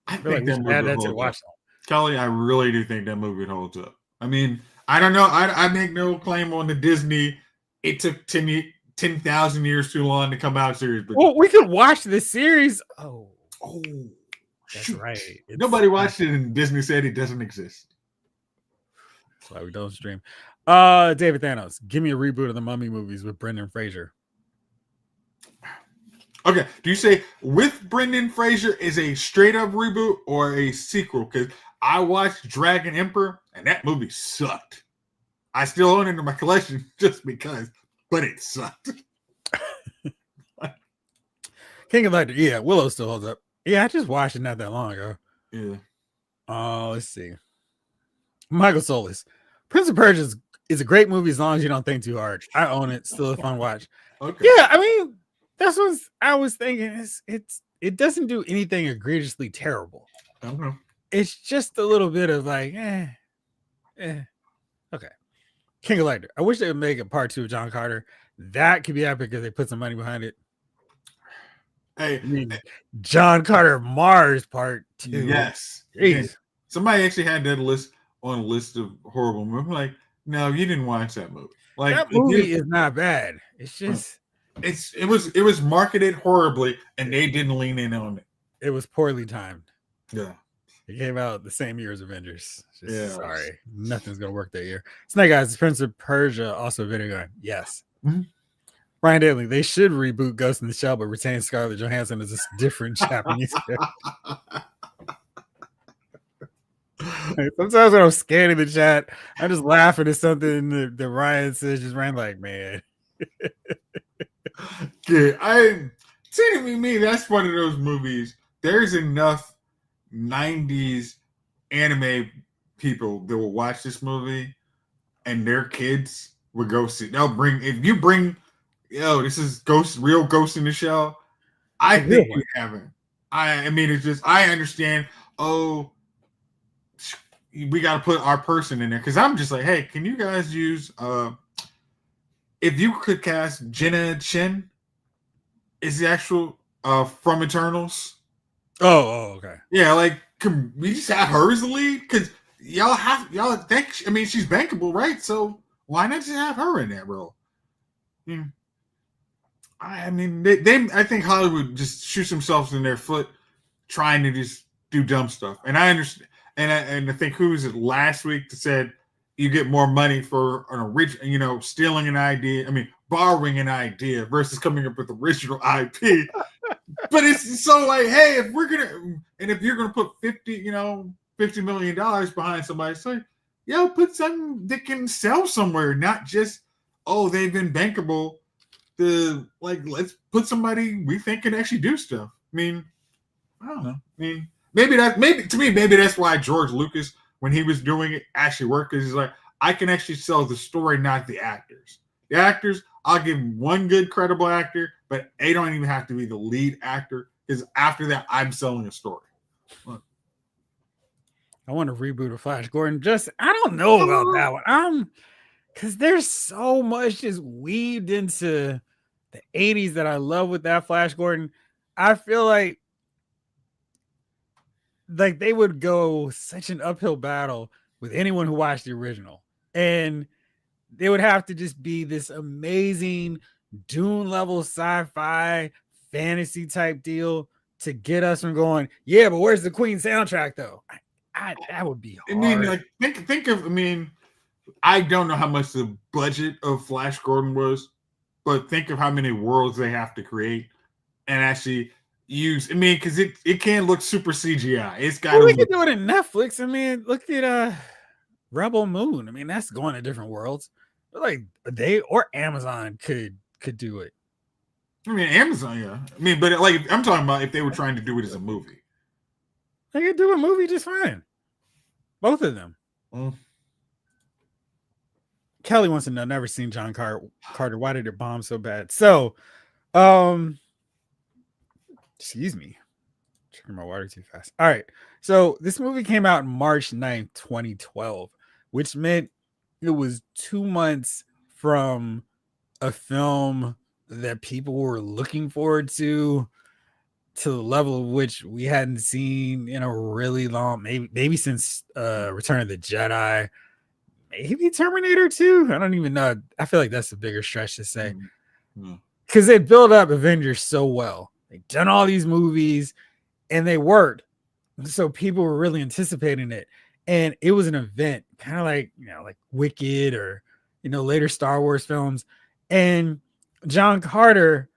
I feel think like we should add that to the watch list. Kelly, I really do think that movie holds up. I mean, I don't know. I make no claim on the Disney. It took 10,000 years too long to come out series. But well, we could watch this series. Oh, that's shoot. right. Nobody watched it, and Disney said it doesn't exist. That's why we don't stream. David Thanos, give me a reboot of the Mummy movies with Brendan Fraser. Okay, do you say with Brendan Fraser is a straight up reboot or a sequel? Because I watched Dragon Emperor and that movie sucked. I still own it in my collection just because, but it sucked. King of Thunder. Yeah, Willow still holds up. Yeah, I just watched it not that long ago. Yeah. Oh, let's see. Michael Solis. Prince of Persia is a great movie as long as you don't think too hard. I own it. Still a fun watch. Okay. Yeah, I mean, that's what I was thinking. It doesn't do anything egregiously terrible. I don't know. It's just a little bit of like, okay. King of Thunder. I wish they would make a part 2 of John Carter. That could be epic if they put some money behind it. Hey, I mean, John Carter Mars part 2. yes. Jeez. Somebody actually had that list on a list of horrible movies. I'm like, no, you didn't watch that movie. Like That movie is not bad. It's just it was marketed horribly and they didn't lean in on it. It was poorly timed. Yeah. It came out the same year as Avengers. Just, Yeah. sorry. Nothing's gonna work that year. Snake Eyes, Prince of Persia, also a video game. Yes. Mm-hmm. Ryan Daly, they should reboot Ghost in the Shell, but retain Scarlett Johansson as a different Japanese character. Sometimes when I'm scanning the chat, I'm just laughing at something that Ryan says. Just Ryan like, man. Yeah, me, that's one of those movies. There's enough 90s anime people that will watch this movie and their kids would go see. They'll bring, if you bring, this is real Ghost in the Shell. I think you haven't. I mean, it's just, I understand. Oh, we got to put our person in there because I'm just like, hey, can you guys use if you could cast Jenna Chen is the actual from Eternals. Oh, okay. Yeah, like can we just have her as the lead? Because y'all think, I mean, she's bankable, right? So why not just have her in that role? I mean, I think Hollywood just shoots themselves in their foot trying to just do dumb stuff. And I understand. And I think who was it last week that said you get more money for an original, stealing an idea. I mean, borrowing an idea versus coming up with original IP. But it's so like, hey, if you're gonna put $50 million behind somebody, say, put something that can sell somewhere, not just they've been bankable. Let's put somebody we think can actually do stuff. I mean, I don't know. I mean, maybe that's why George Lucas, when he was doing it, actually worked, because he's like, I can actually sell the story, not the actors. The actors, I'll give one good, credible actor, but they don't even have to be the lead actor, because after that, I'm selling a story. Look. I want to reboot of Flash Gordon. I don't know about that one. Because there's so much just weaved into the 80s that I love with that Flash Gordon. I feel like they would go such an uphill battle with anyone who watched the original. And they would have to just be this amazing Dune level sci-fi fantasy type deal to get us from going, yeah, but where's the Queen soundtrack though? That would be hard. I mean, like think of, I don't know how much the budget of Flash Gordon was, but think of how many worlds they have to create and actually use. Because it can't look super CGI. It's got. We can do it in Netflix. Look at Rebel Moon. That's going to different worlds. But like they or Amazon could do it. Amazon, yeah. But like I'm talking about if they were trying to do it as a movie, they could do a movie just fine. Both of them. Kelly wants to know, never seen John Carter. Why did it bomb so bad? So, excuse me. Drinking my water too fast. All right. So this movie came out March 9th, 2012, which meant it was 2 months from a film that people were looking forward to the level of which we hadn't seen in a really long, maybe since Return of the Jedi. Maybe Terminator 2. I don't even know. I feel like that's a bigger stretch to say. Because they built up Avengers so well. They've done all these movies and they worked. So people were really anticipating it. And it was an event, kind of like, like Wicked or, later Star Wars films. And John Carter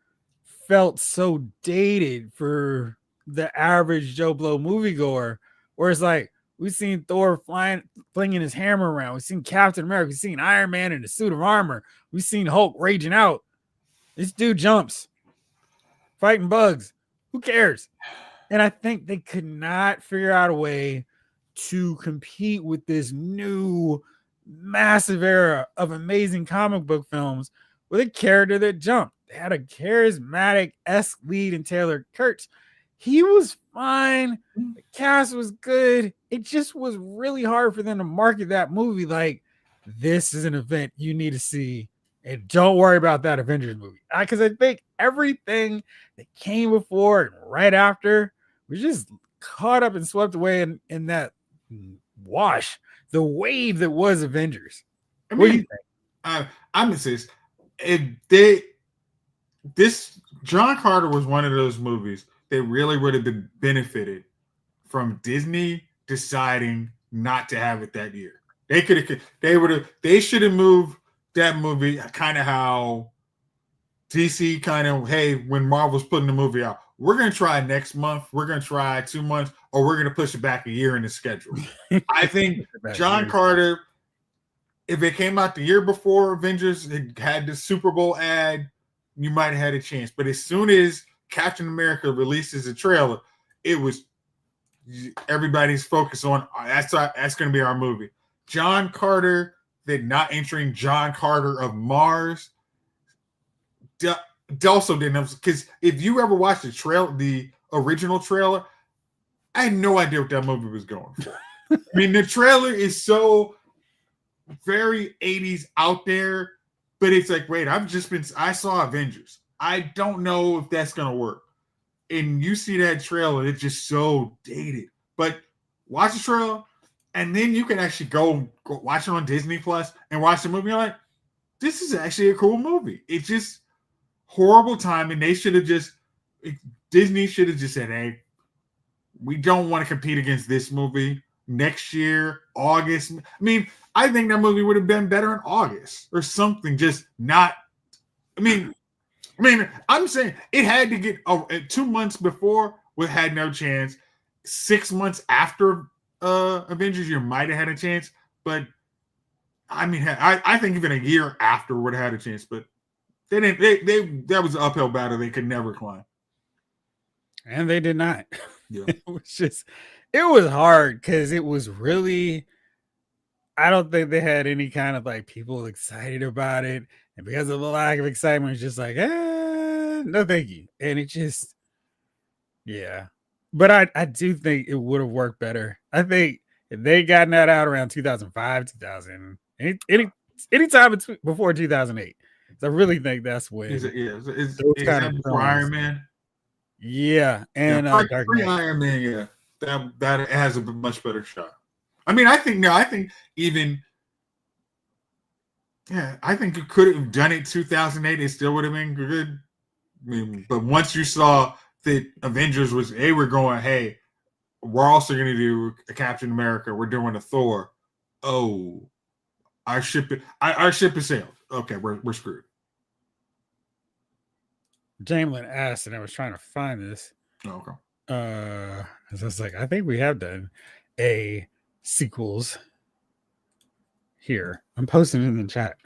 felt so dated for the average Joe Blow moviegoer, where it's like, we've seen Thor flinging his hammer around. We've seen Captain America. We've seen Iron Man in a suit of armor. We've seen Hulk raging out. This dude jumps, fighting bugs. Who cares? And I think they could not figure out a way to compete with this new massive era of amazing comic book films with a character that jumped. They had a charismatic esque lead in Taylor Kurtz. He was fine. The cast was good. It just was really hard for them to market that movie like this is an event you need to see. And don't worry about that Avengers movie. Because I think everything that came before and right after was just caught up and swept away in that wash, the wave that was Avengers. I What do you mean, think? I'm gonna say this. If they this John Carter was one of those movies that really would have been benefited from Disney deciding not to have it that year. They should have moved that movie kind of how DC kind of, hey, when Marvel's putting the movie out, we're gonna try next month, we're gonna try 2 months, or we're gonna push it back a year in the schedule. I think John Carter, if it came out the year before Avengers, it had the Super Bowl ad, you might have had a chance. But as soon as Captain America releases a trailer, it was everybody's focus on that's going to be our movie. John Carter, then not entering John Carter of Mars. Also didn't, because if you ever watched the original trailer, I had no idea what that movie was going for. I mean, the trailer is so very 80s out there, but it's like, wait, I saw Avengers. I don't know if that's gonna work. And you see that trailer, it's just so dated. But watch the trailer, and then you can actually go watch it on Disney Plus and watch the movie. You're like, this is actually a cool movie. It's just horrible timing. Disney should have just said, hey, we don't want to compete against this movie next year, August. I mean, I think that movie would have been better in August or something. Just not. I mean, I'm saying it had to get 2 months before. We had no chance. 6 months after Avengers, you might have had a chance. But I mean, I think even a year after would have had a chance. But they didn't. That was an uphill battle they could never climb. And they did not. Yeah. It was hard because it was really, I don't think they had any kind of like people excited about it. And because of the lack of excitement, it's just like, no, thank you. And it just, yeah. But I do think it would have worked better. I think if they gotten that out around 2005, 2000, anytime before 2008. So I really think that's when Is those kind of before films. Iron Man? Yeah, and Dark Knight. Iron Man, yeah, that has a much better shot. I mean, I think even, yeah, I think you could have done it 2008. It still would have been good. I mean, but once you saw that Avengers was, hey, we're also going to do a Captain America. We're doing a Thor. Oh, our ship is sailed. Okay, we're screwed. Jamelin asked, and I was trying to find this. Oh, okay. I was like, I think we have done a sequels here. I'm posting it in the chat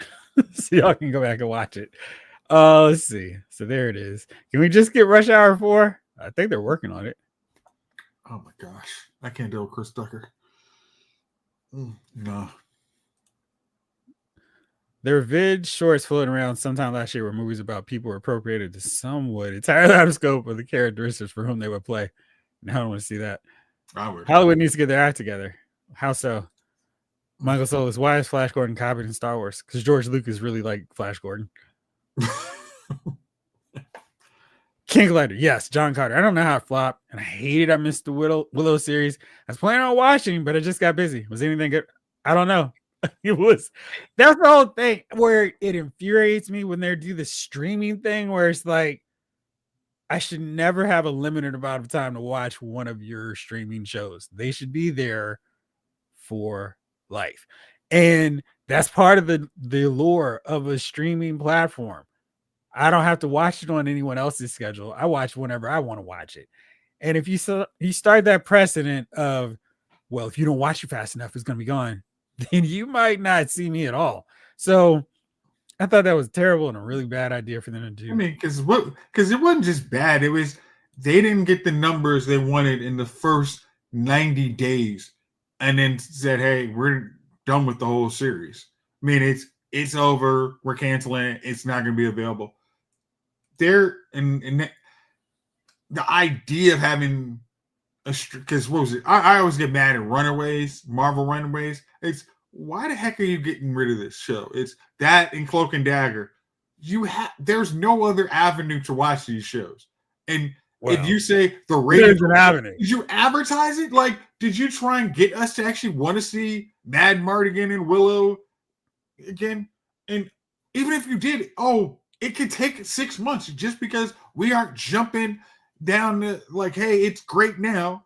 so y'all can go back and watch it. Let's see. So there it is. Can we just get Rush Hour 4? I think they're working on it. Oh my gosh, I can't deal with Chris Tucker. No. There were vid shorts floating around sometime last year where movies about people were appropriated to somewhat entirely out of scope of the characteristics for whom they would play. Now I don't want to see that. Hollywood needs to get their act together. How so? Michael Solis, why is Flash Gordon copied in Star Wars? Because George Lucas really liked Flash Gordon. King Collector, yes, John Carter. I don't know how it flopped, and I hated I missed the Willow series. I was planning on watching, but I just got busy. Was anything good? I don't know. That's the whole thing where it infuriates me when they do the streaming thing where it's like, I should never have a limited amount of time to watch one of your streaming shows. They should be there for life. And that's part of the allure of a streaming platform. I don't have to watch it on anyone else's schedule. I watch whenever I want to watch it. And if you start that precedent of, well, if you don't watch it fast enough, it's going to be gone, then you might not see me at all. So I thought that was terrible and a really bad idea for them to do. I mean, because it wasn't just bad. It was they didn't get the numbers they wanted in the first 90 days and then said, hey, we're done with the whole series. I mean, it's over. We're canceling it. It's not going to be available. There and the idea of having because what was it? I always get mad at Runaways, Marvel Runaways. It's why the heck are you getting rid of this show? It's that in Cloak and Dagger. There's no other avenue to watch these shows. And if you Well, say the ratings, there's an avenue. did you advertise it? Like, did you try and get us to actually want to see Mad Mardigan and Willow again? And even if you did, it could take 6 months just because we aren't jumping down to like, hey, it's great now.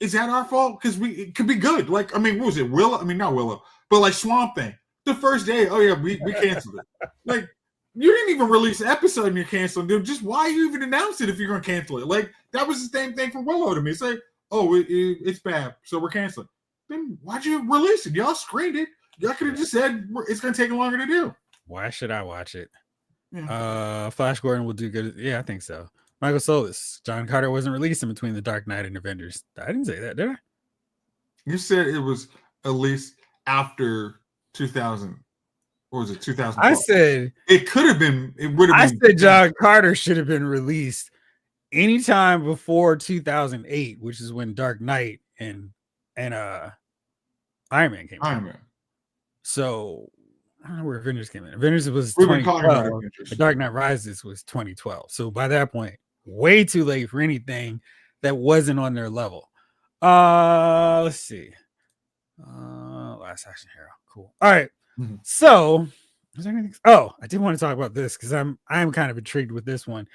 Is that our fault? Because it could be good. Like, I mean, what was it? Willow? I mean, not Willow, but like Swamp Thing. The first day, oh yeah, we canceled it. Like, you didn't even release an episode and you're canceling it. Just why you even announce it if you're gonna cancel it? Like, that was the same thing for Willow to me. It's like, it's bad, so we're canceling. Then why'd you release it? Y'all screened it. Y'all could have just said it's gonna take longer to do. Why should I watch it? Yeah. Flash Gordon will do good. Yeah, I think so. Michael Solis, John Carter wasn't released in between the Dark Knight and Avengers. I didn't say that, did I? You said it was at least after 2000. What was it? 2012. I said it could have been. It would have been. I said John Carter should have been released anytime before 2008, which is when Dark Knight and Iron Man came out. Iron Man. So I don't know where Avengers came in. Avengers was We've been talking about 2012. Avengers. The Dark Knight Rises was 2012. So by that point, way too late for anything that wasn't on their level. Let's see. Last Action Hero. Cool. All right. Mm-hmm. So is there anything? Oh, I did want to talk about this because I'm kind of intrigued with this one.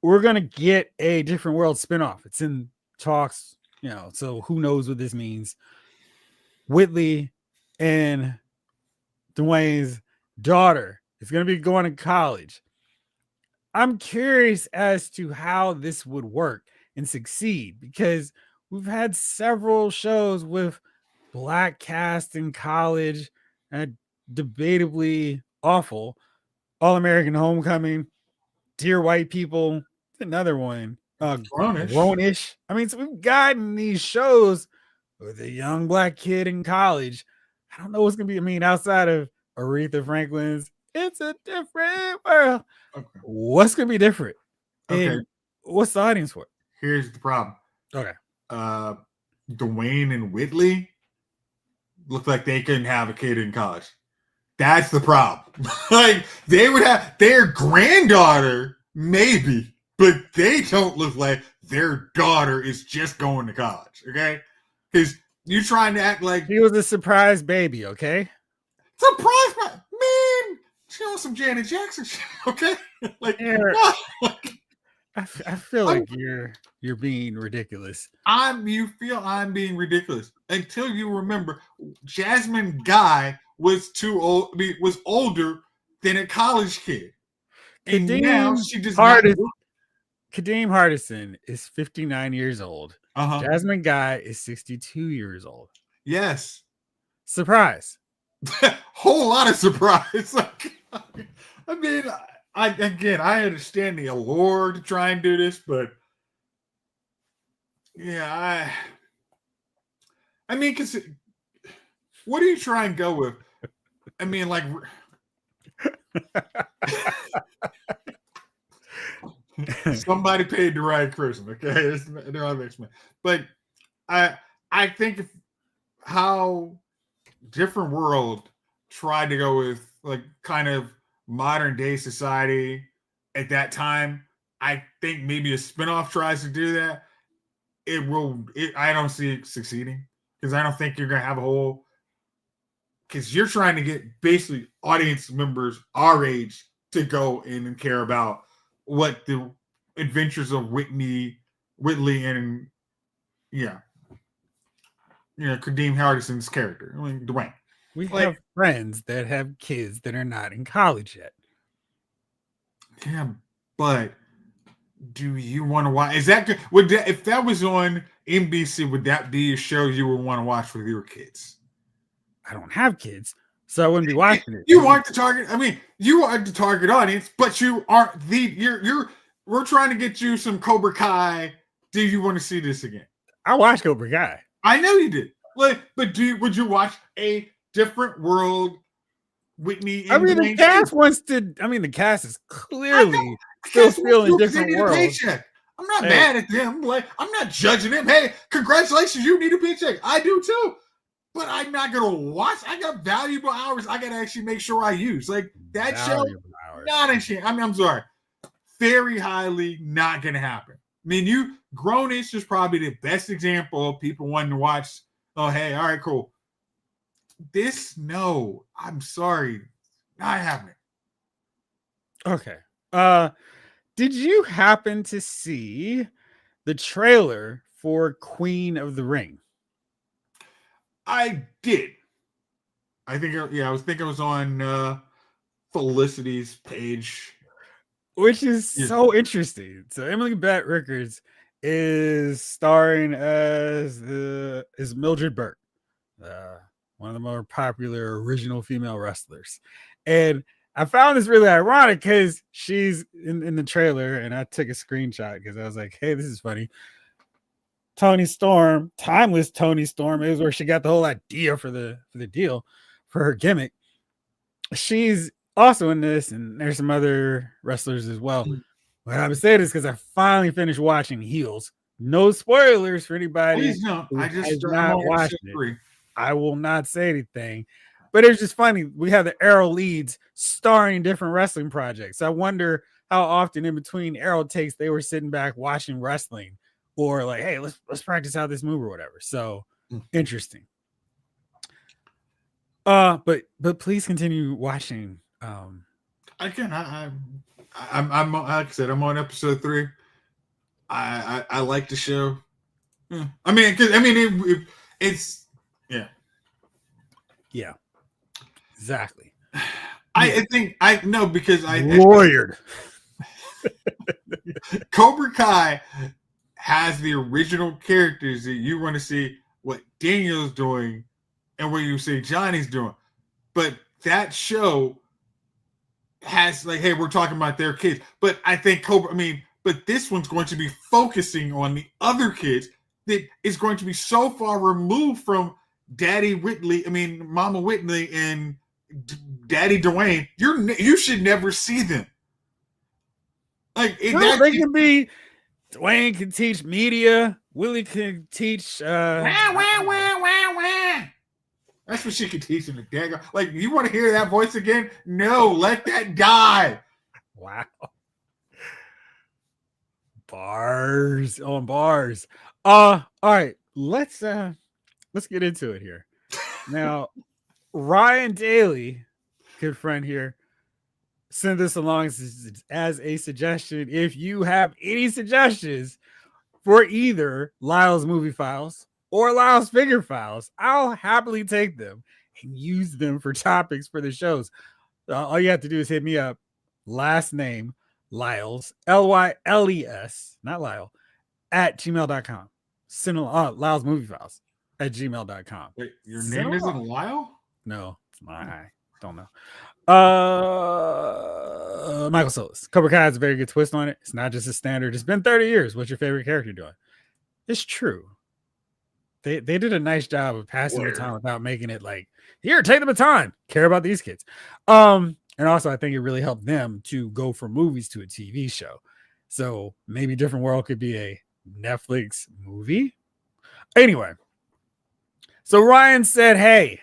We're gonna get a Different World spinoff. It's in talks, so who knows what this means. Whitley and Dwayne's daughter is going to be going to college. I'm curious as to how this would work and succeed because we've had several shows with black cast in college and debatably awful. All American Homecoming, Dear White People, another one. Grownish. I mean, so we've gotten these shows with a young black kid in college. I don't know what's going to be. I mean, outside of Aretha Franklin's It's a Different World. Okay. What's going to be different? Okay. And what's the audience for? Here's the problem. Okay. Dwayne and Whitley look like they couldn't have a kid in college. That's the problem. Like, they would have their granddaughter, maybe, but they don't look like their daughter is just going to college, okay? Because you're trying to act like... He was a surprise baby, okay? Surprise, man! She on some Janet Jackson shit, okay? Like, I feel like you're being ridiculous. You feel I'm being ridiculous until you remember Jasmine Guy was too old. I mean, was older than a college kid, and now she just Kadeem Hardison is 59 years old. Jasmine Guy is 62 years old. Yes, surprise. Whole lot of surprise. I mean, I understand the allure to try and do this, but yeah, I mean, because what do you try and go with? I mean, like, somebody paid the right person, okay? They're all X-Men, but I think how Different World tried to go with like kind of modern day society at that time. I think maybe a spinoff tries to do that. I don't see it succeeding because I don't think you're going to have a whole, because you're trying to get basically audience members our age to go in and care about what the adventures of Whitley and Kadeem Hardison's character. I mean, Dwayne. We have friends that have kids that are not in college yet. Yeah, but do you want to watch? Is that good? If that was on NBC, would that be a show you would want to watch with your kids? I don't have kids, so I wouldn't be watching it. You aren't the target. I mean, you are the target audience, but you aren't you're we're trying to get you some Cobra Kai. Do you want to see this again? I watched Cobra Kai. I know you did. Like, but would you watch a different world Whitney I and mean, the Dwayne cast Johnson? wants to. I mean, the cast is I know clearly the still cast wants feeling to because they different need a worlds. paycheck. I'm not Hey, mad at them. Like, I'm not judging them. Hey, congratulations, you need a paycheck. I do too. But I'm not gonna watch. I got valuable hours. I gotta actually make sure I use. Like that show, valuable hours. not a chance. I mean, I'm sorry. Very highly not gonna happen. I mean, you Grownish is probably the best example of people wanting to watch. Oh, hey, all right, cool. This, no, I'm sorry, not happening. Okay. Did you happen to see the trailer for Queen of the Ring? I did. I think, yeah, I was thinking it was on Felicity's page. Which is Yeah. so interesting. So Emily Bett Rickards is starring as Mildred Burke, one of the more popular original female wrestlers. And I found this really ironic because she's in the trailer, and I took a screenshot because I was like, hey, this is funny. Tony Storm, timeless Tony Storm, is where she got the whole idea for the deal for her gimmick. She's also in this, and there's some other wrestlers as well. What I'm saying is because I finally finished watching Heels. No spoilers for anybody Please don't. who I has just I'm not on watched episode it. 3. I will not say anything, but it's just funny. We have the Arrow leads starring different wrestling projects. I wonder how often in between Arrow takes they were sitting back watching wrestling, or like, hey, let's practice out this move or whatever. So interesting. But please continue watching. Again, I'm like I said, I'm on episode 3. I like the show. Yeah. I mean, it's yeah. Yeah, exactly. I think I know because lawyered. Cobra Kai has the original characters that you want to see what Daniel's doing and what you see Johnny's doing, but that show has like, hey, we're talking about their kids, but I think Cobra. I mean, but this one's going to be focusing on the other kids that is going to be so far removed from Daddy Whitley. I mean, Mama Whitley and Daddy Dwayne. You should never see them. Like no, they can be. Dwayne can teach media. Willie can teach. Wah, wah, wah, wah, wah. That's what she could teach in the dagger. Like, you want to hear that voice again? No, let that die. Wow. Bars on bars. All right. Let's get into it here. Now, Ryan Daly, good friend here, send this along as a suggestion. If you have any suggestions for either Lyle's movie files or Lyle's figure files, I'll happily take them and use them for topics for the shows. All you have to do is hit me up. Last name Lyles, Lyles, not Lyle, at gmail.com. Send Lyle's movie files at gmail.com. Wait, your name isn't Lyle? No, it's not. I don't know. Michael Solis. Cobra Kai has a very good twist on it. It's not just a standard. It's been 30 years. What's your favorite character doing? It's true. They did a nice job of passing the baton without making it like, here, take the baton. Care about these kids. And also I think it really helped them to go from movies to a TV show. So maybe Different World could be a Netflix movie. Anyway, so Ryan said, hey,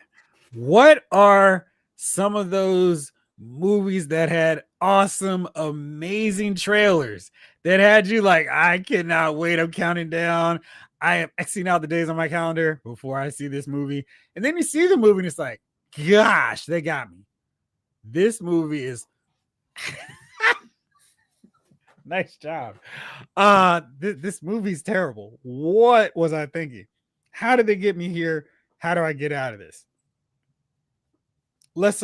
what are some of those movies that had awesome, amazing trailers that had you like, I cannot wait, I'm counting down, I am Xing out the days on my calendar before I see this movie? And then you see the movie and it's like, gosh, they got me. This movie is nice job. This movie's terrible. What was I thinking? How did they get me here? How do I get out of this? Let's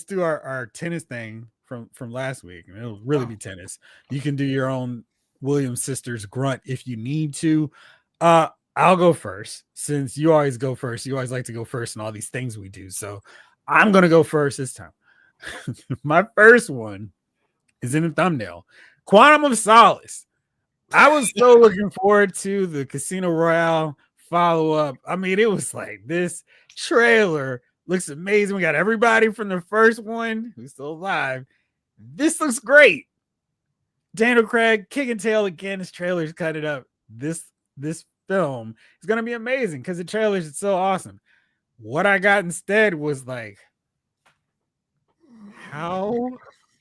do our tennis thing from last week. And it'll really be tennis. You can do your own Williams sisters grunt if you need to. I'll go first since you always go first. You always like to go first in all these things we do. So I'm gonna go first this time. My first one is in the thumbnail. Quantum of Solace. I was so looking forward to the Casino Royale follow up. I mean, it was like this trailer looks amazing. We got everybody from the first one who's still alive. This looks great. Daniel Craig kicking tail again. His trailers cut it up. This film is gonna be amazing because the trailers is so awesome. What I got instead was like, how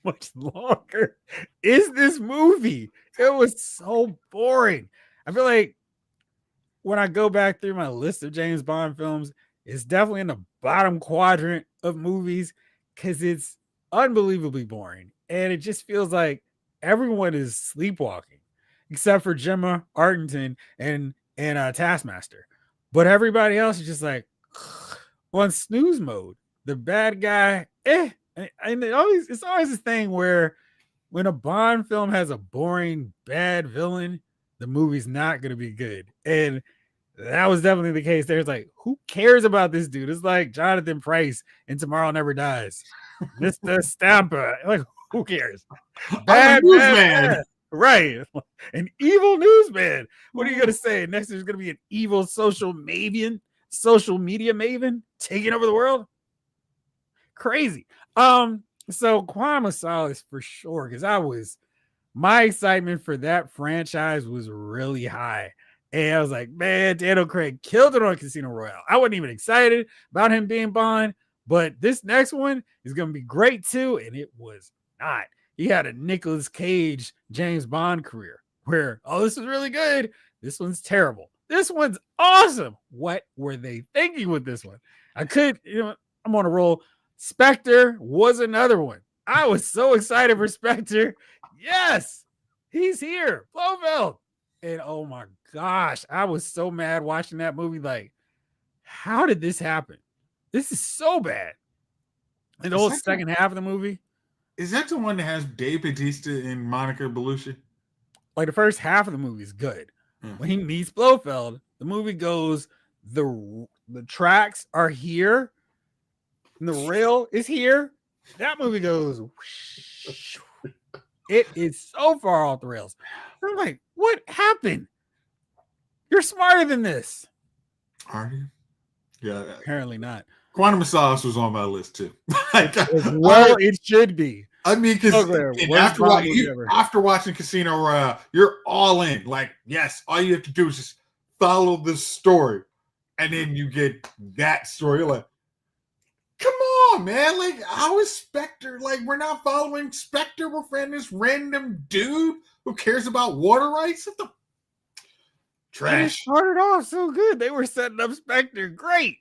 much longer is this movie? It was so boring. I feel like when I go back through my list of James Bond films, it's definitely in the bottom quadrant of movies because it's unbelievably boring. And it just feels like everyone is sleepwalking, except for Gemma Arterton and Taskmaster. But everybody else is just like on snooze mode. The bad guy, and it's always this thing where when a Bond film has a boring bad villain, the movie's not going to be good. And that was definitely the case. There's like, who cares about this dude? It's like Jonathan Price in Tomorrow Never Dies, Mr. Stamper. Like, who cares? I'm a Bad, bad, newsman. bad. Right. An evil newsman. What are you gonna say? Next there's gonna be an evil social media maven taking over the world? Crazy. So Quantum of Solace for sure, because my excitement for that franchise was really high. And I was like, man, Daniel Craig killed it on Casino Royale. I wasn't even excited about him being Bond, but this next one is going to be great too. And it was not. He had a Nicolas Cage James Bond career where, oh, this is really good. This one's terrible. This one's awesome. What were they thinking with this one? I'm on a roll. Spectre was another one. I was so excited for Spectre. Yes, he's here. Blofeld. And oh my gosh, I was so mad watching that movie. Like, how did this happen? This is so bad. And the whole second half of the movie. Is that the one that has Dave Bautista and Monica Bellucci? Like the first half of the movie is good. When he meets Blofeld, the movie goes, the tracks are here, and the rail is here. That movie goes, whoosh. It is so far off the rails. I'm like, what happened? You're smarter than this. Are you? Yeah. Apparently not. Quantum of Solace was on my list too. It should be. I mean, because after watching Casino Royale, you're all in. Like, yes, all you have to do is just follow the story, and then you get that story. You're like, come on, man! Like, how is Spectre? Like, we're not following Spectre. We're friending this random dude who cares about water rights. What the trash? They started off so good. They were setting up Spectre great.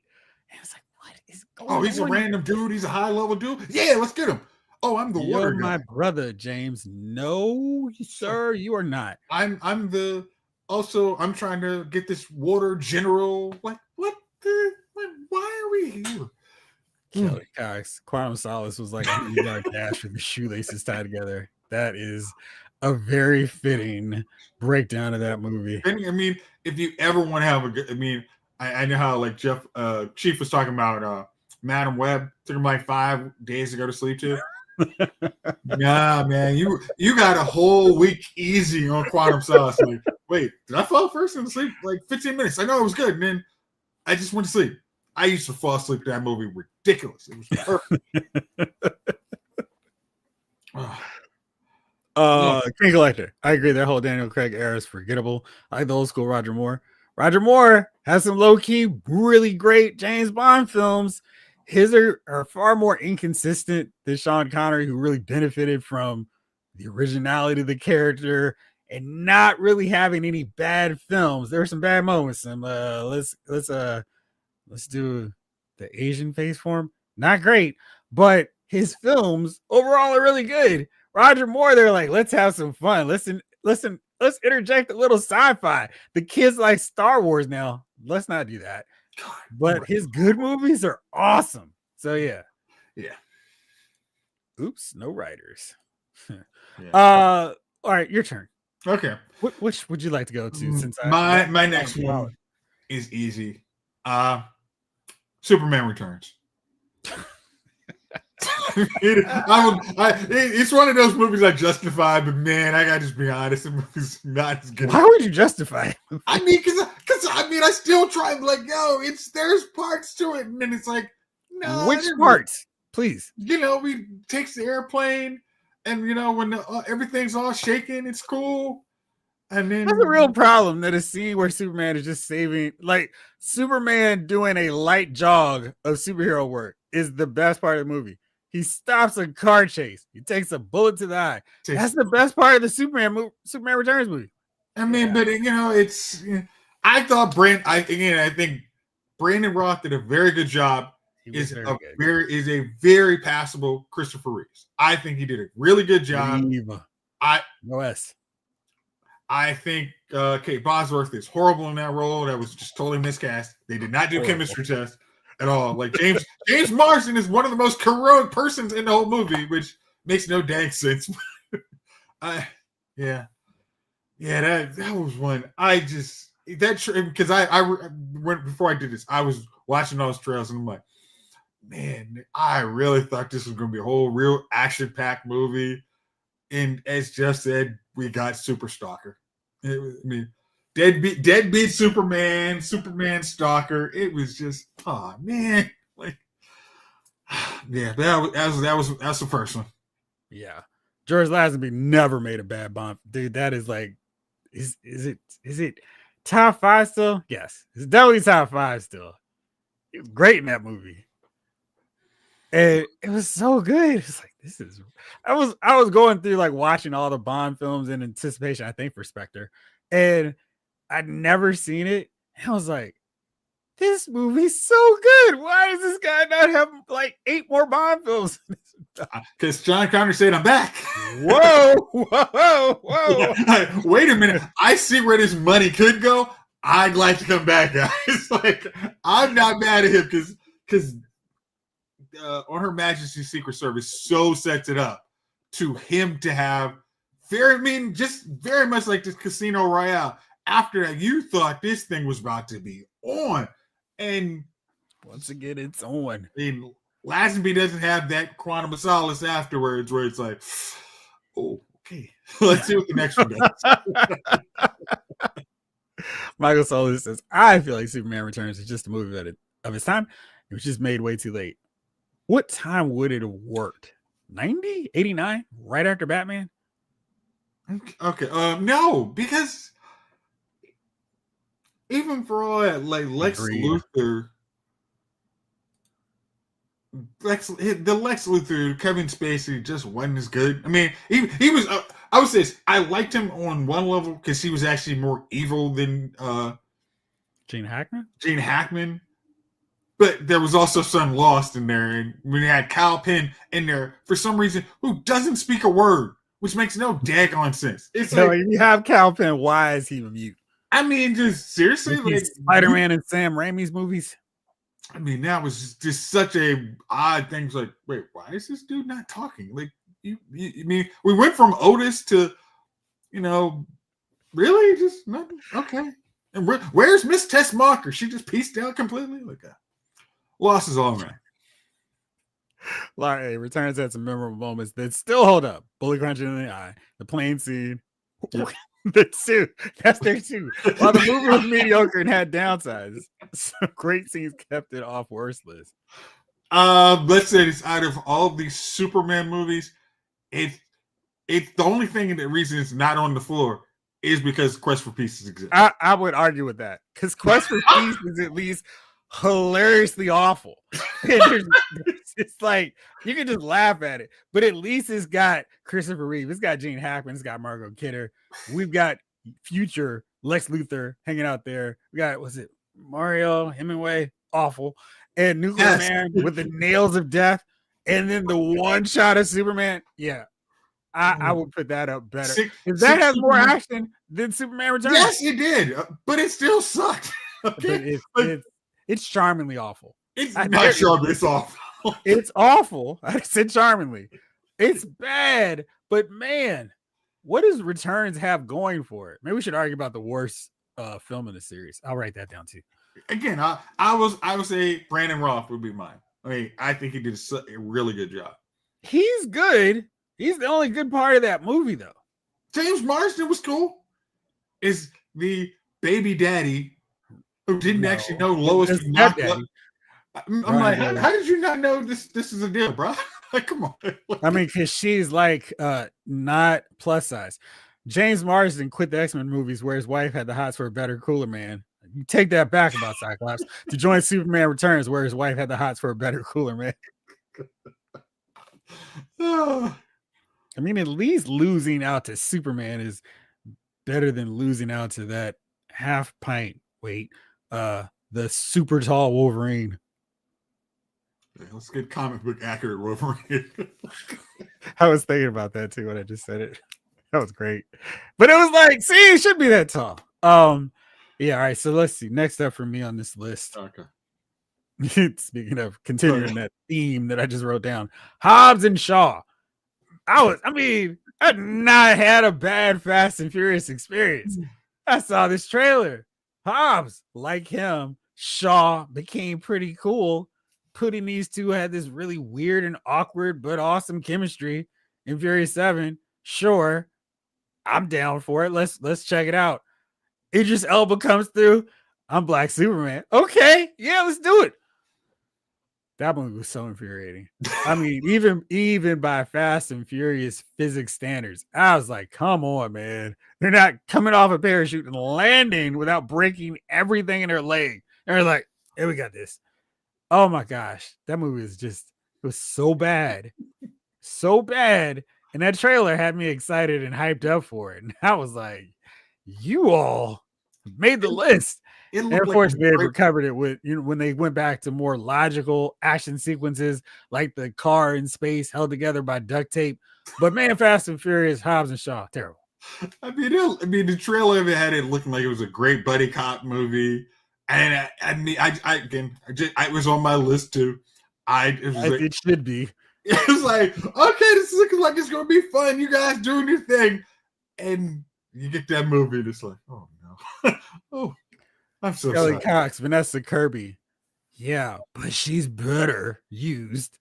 And I was like, what is going on? Oh, he's a random dude. He's a high level dude. Yeah, let's get him. Oh, I'm the water guy. My brother, James. No, sir, you are not. I'm I'm trying to get this water general. Like, why are we here? Kelly Cox. Quantum Solace was like a New York dash with the shoelaces tied together. That is a very fitting breakdown of that movie. I mean, if you ever want to have a good, I know how like Chief was talking about Madam Web. Took him like 5 days to go to sleep to. Nah, man, you got a whole week easy on Quantum Solace. Like, wait, did I fall first in sleep? Like 15 minutes. I know it was good, and then I just went to sleep. I used to fall asleep to that movie. Ridiculous. It was perfect. King Collector. I agree. That whole Daniel Craig era is forgettable. I like the old school Roger Moore. Roger Moore has some low-key, really great James Bond films. His are far more inconsistent than Sean Connery, who really benefited from the originality of the character and not really having any bad films. There were some bad moments. And let's do the Asian face for him. Not great, but his films overall are really good. Roger Moore, they're like, let's have some fun. Listen, let's interject a little sci-fi. The kids like Star Wars now. Let's not do that. God, but his good movies are awesome. So yeah. Oops, no writers. All right, your turn. Okay. Which would you like to go to? Since my next one is easy. Superman Returns. It's one of those movies I justify, but man, I gotta just be honest, the movie's not as good. Why would you justify it? I mean, because I mean, I still try like, yo, there's parts to it, and then it's like, no, Which parts? Please. we takes the airplane, and when everything's all shaking, it's cool, and then That's a real problem. That a scene where Superman is just saving, like Superman doing a light jog of superhero work, is the best part of the movie. He stops a car chase. He takes a bullet to the eye. That's the best part of the Superman Returns movie. I mean, but it's. I thought I think Brandon Roth did a very good job. Is a very passable Christopher Reeves. I think he did a really good job. I think Kate Bosworth is horrible in that role. That was just totally miscast. They did not do chemistry test at all. Like James Marsden is one of the most heroic persons in the whole movie, which makes no dang sense. Yeah, that was one. Because I went before I did this, I was watching those trails and I'm like, man, I really thought this was going to be a whole real action-packed movie. And as just said, we got Super Stalker. Deadbeat Superman Stalker. It was just, oh man, like, yeah, that was the first one. Yeah, George Lazenby never made a bad Bond, dude. That is like, is it top 5 still? Yes, it's definitely top 5 still. He was great in that movie. And it was so good. It's like, I was going through like watching all the Bond films in anticipation, I think, for Spectre. And I'd never seen it. And I was like, this movie's so good. Why does this guy not have like 8 more Bond films? Because John Connor said, I'm back. Whoa. Wait a minute. I see where this money could go. I'd like to come back, guys. Like, I'm not mad at him because on Her Majesty's Secret Service so sets it up to him to have just very much like this Casino Royale. After that, you thought this thing was about to be on. And once again, it's on. I mean, Lazenby doesn't have that quantum of solace afterwards where it's like, oh, okay. Let's see what the next one does. Michael Solis says, I feel like Superman Returns is just a movie of its time. It was just made way too late. What time would it have worked? 90? 89? Right after Batman? Okay. No, because even for all that, like Lex Luthor, the Lex Luthor, Kevin Spacey just wasn't as good. I mean, he was. I would say this, I liked him on one level because he was actually more evil than Gene Hackman. But there was also some Lost in there, and we had Kyle Penn in there for some reason who doesn't speak a word, which makes no daggone sense. It's like you have Kyle Penn. Why is he mute? I mean, just seriously, like Spider-Man and Sam Raimi's movies. I mean, that was just such a odd thing. It's like, wait, why is this dude not talking? Like, you mean we went from Otis to, really just nothing. Okay, and where's Miss Tess Marker? She just pieced out completely. Like, loss is all right. Larry Returns had some memorable moments that still hold up. Bullet crunching in the eye, the plane scene. Yep. That's their two. While the movie was mediocre and had downsides, some great scenes kept it off worst list. Let's say this: out of all of these Superman movies, it's the only thing the reason it's not on the floor is because Quest for Peace exists. I would argue with that because Quest for Peace is at least hilariously awful. It's like you can just laugh at it, but at least it's got Christopher Reeve, it's got Gene Hackman, it's got Margot Kidder, we've got future Lex Luthor hanging out there. We got Mario Hemingway, awful, and Nuclear Man with the nails of death, and then the one shot of Superman. Yeah, I would put that up better. That has more action than Superman Returns. Yes, it did, but it still sucked. Okay? But it's charmingly awful. It's not charmingly, it's awful. It's awful. I said charmingly. It's bad, but man, what does Returns have going for it? Maybe we should argue about the worst film in the series. I'll write that down too. Again, I would say Brandon Roth would be mine. I mean, I think he did a really good job. He's good. He's the only good part of that movie, though. James Marsden was cool. Is the baby daddy who didn't actually No, know Lois his would knock up. stepdaddy, I'm Ryan like, how Gosling. did you not know this is a deal, bro? Like, come on. I mean, because she's like not plus size. James Marsden quit the X-Men movies where his wife had the hots for a better, cooler man. You take that back about Cyclops to join Superman Returns, where his wife had the hots for a better, cooler man. I mean, at least losing out to Superman is better than losing out to that half pint weight, the super tall Wolverine. Yeah, let's get comic book accurate Wolverine. I was thinking about that too when I just said it. That was great. But it was like, see, it should be that tall. Yeah, all right. So let's see. Next up for me on this list. Okay. Speaking of continuing that theme that I just wrote down, Hobbs and Shaw. I've not had a bad Fast and Furious experience. I saw this trailer. Hobbs, like him, Shaw became pretty cool. Putting these two had this really weird and awkward but awesome chemistry in Furious 7. Sure, I'm down for it. Let's check it out. Idris Elba comes through. I'm Black Superman. Okay, yeah, let's do it. That movie was so infuriating. I mean, even by Fast and Furious physics standards, I was like, come on, man. They're not coming off a parachute and landing without breaking everything in their leg. And they're like, hey, we got this. Oh my gosh. That movie is just, it was so bad. So bad. And that trailer had me excited and hyped up for it. And I was like, you all made the list. It And looked of like course, a they great. recovered it with, when they went back to more logical action sequences, like the car in space held together by duct tape. But man, Fast and Furious, Hobbs and Shaw, terrible. I mean, the trailer of it had it looking like it was a great buddy cop movie, and it was on my list too. It was As like it should be. it was like, okay, this is looking like it's gonna be fun. You guys doing your thing, and you get that movie, and it's like, oh no, oh, I'm so Kelly sorry. Cox, Vanessa Kirby. Yeah, but she's better used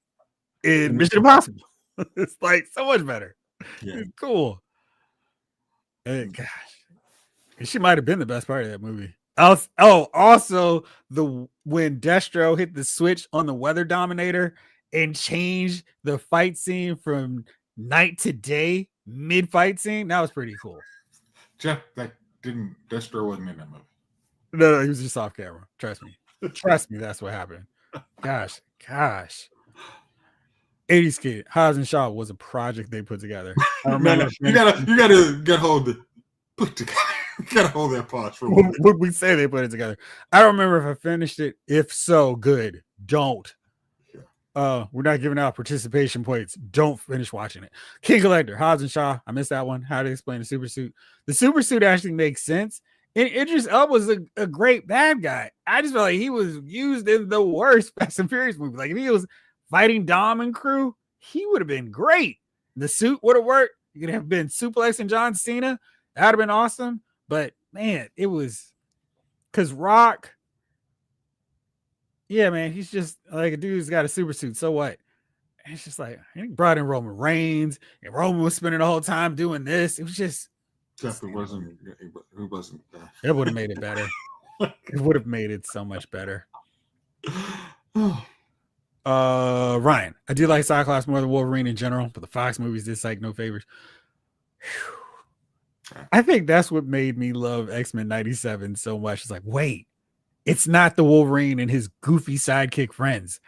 in Mission Impossible. It's like so much better. Yeah. It's cool. And gosh, she might have been the best part of that movie. Also the when Destro hit the switch on the Weather Dominator and changed the fight scene from night to day mid fight scene, that was pretty cool. Jeff, Destro wasn't in that movie. No, he was just off camera. Trust me, that's what happened. Gosh. 80s Kid, Hobbs and Shaw was a project they put together. I remember You gotta hold the put together. You gotta hold that pause for a moment. what we say they put it together. I don't remember if I finished it. If so, good. Don't. We're not giving out participation points. Don't finish watching it. King Collector, Hobbs and Shaw. I missed that one. How to explain the super suit. The super suit actually makes sense. And Idris Elba was a great bad guy. I just felt like he was used in the worst Fast and Furious movie. Like if he was fighting Dom and crew, he would have been great. The suit would have worked. You could have been suplexing John Cena. That would have been awesome. But man, it was because Rock, yeah, man, he's just like a dude who's got a super suit. So what? And it's just like he brought in Roman Reigns, and Roman was spending the whole time doing this. It was just Jeff, it wasn't. it would have made it better. It would have made it so much better. Ryan, I do like Cyclops more than Wolverine in general, but the Fox movies did like no favors. I think that's what made me love X-Men 97 so much. It's like, wait, it's not the Wolverine and his goofy sidekick friends.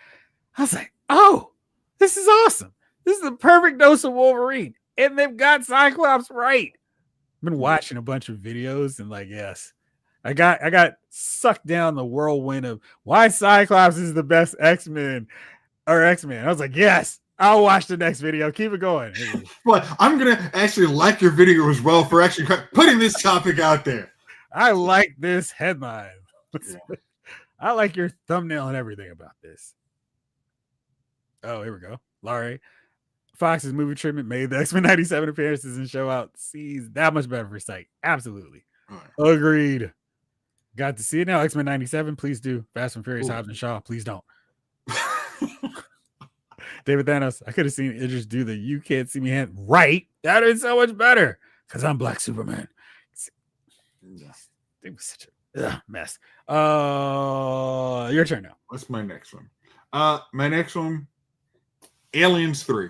I was like, oh, this is awesome. This is the perfect dose of Wolverine. And they've got Cyclops right. I've been watching a bunch of videos and like, yes, I got sucked down the whirlwind of why Cyclops is the best X-Men or X-Men. I was like, yes, I'll watch the next video. Keep it going. But I'm gonna actually like your video as well for actually putting this topic out there. I like this headline. Yeah. I like your thumbnail and everything about this. Oh, here we go. Laurie. Fox's movie treatment made the X-Men 97 appearances and show out sees that much better for sight. Absolutely. Right. Agreed. Got to see it now. X-Men 97, please do. Fast and Furious, Hobbs and Shaw, please don't. David Thanos, I could have seen Idris do the "you can't see me" hand. Right, that is so much better because I'm Black Superman. It was such a mess. Your turn now. What's my next one? My next one, Aliens 3.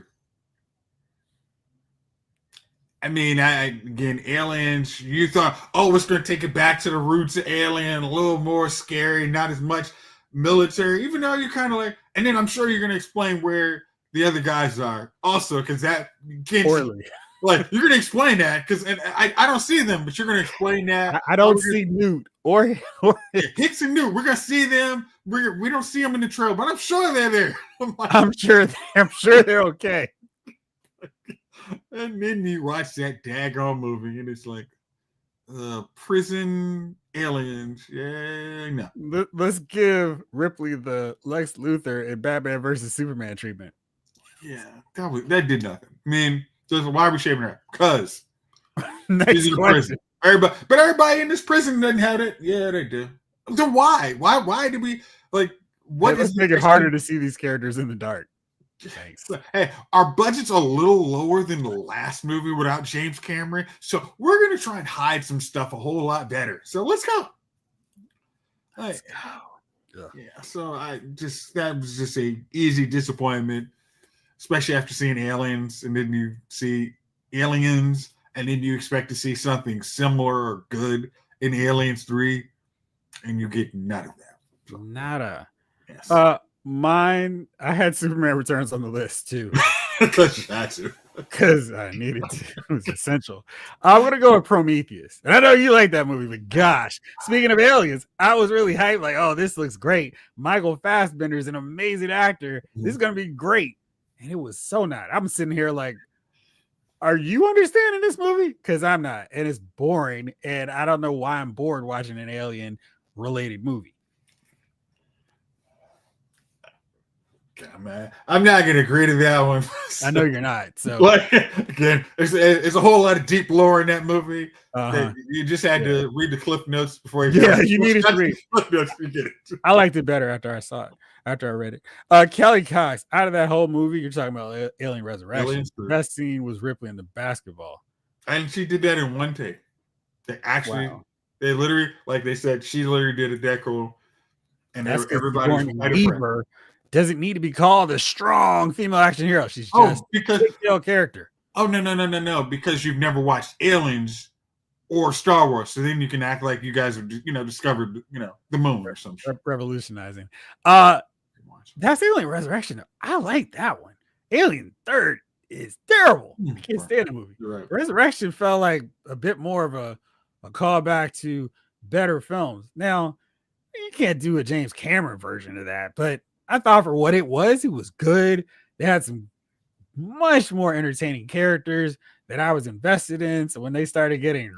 I mean, again, Aliens, you thought, oh, it's going to take it back to the roots of Alien, a little more scary, not as much military, even though you're kind of like, and then I'm sure you're going to explain where the other guys are also, because that, Poorly. like, you're going to explain that, because I don't see them, but you're going to explain that. I don't see Newt or Hicks and Newt. We're going to see them. We don't see them in the trail, but I'm sure they're there. I'm sure they're okay. And then you watch that daggone movie, and it's like, prison aliens. Yeah, no. Let's give Ripley the Lex Luthor and Batman versus Superman treatment. Yeah, that did nothing. I mean, why are we shaving her? Because next question. Everybody in this prison doesn't have it. Yeah, they do. So why? Why did we like? What Let's make it harder to see these characters in the dark. Thanks. Hey, our budget's a little lower than the last movie without James Cameron, so we're gonna try and hide some stuff a whole lot better. So let's go. Let's go. Yeah. So that was just a easy disappointment, especially after seeing Aliens, and then you see Aliens, and then you expect to see something similar or good in Aliens 3, and you get none of that. So, nada. Yes. Mine, I had Superman Returns on the list too. Because you had to. Because I needed to. It was essential. I'm going to go with Prometheus. And I know you like that movie, but gosh, speaking of aliens, I was really hyped. Like, oh, this looks great. Michael Fassbender is an amazing actor. This is going to be great. And it was so not. I'm sitting here like, are you understanding this movie? Because I'm not. And it's boring. And I don't know why I'm bored watching an alien-related movie. God, man, I'm not going to agree to that one. I know you're not. So again, there's a whole lot of deep lore in that movie. That you just had to read the cliff notes before you. Yeah, you needed to read cliff notes to get it. I liked it better after I saw it. After I read it, Kelly Cox. Out of that whole movie, you're talking about Alien Resurrection. The best scene was Ripley in the basketball, and she did that in one take. They actually, they literally, like they said, she literally did it that cool, and everybody's Weaver doesn't need to be called a strong female action hero. She's just a male character. Oh, no. Because you've never watched Aliens or Star Wars. So then you can act like you guys have, discovered, the moon or something. Revolutionizing. That's Alien Resurrection. I like that one. Alien Third is terrible. I can't stand the movie. Right. Resurrection felt like a bit more of a callback to better films. Now, you can't do a James Cameron version of that, but I thought for what it was good. They had some much more entertaining characters that I was invested in. So when they started getting,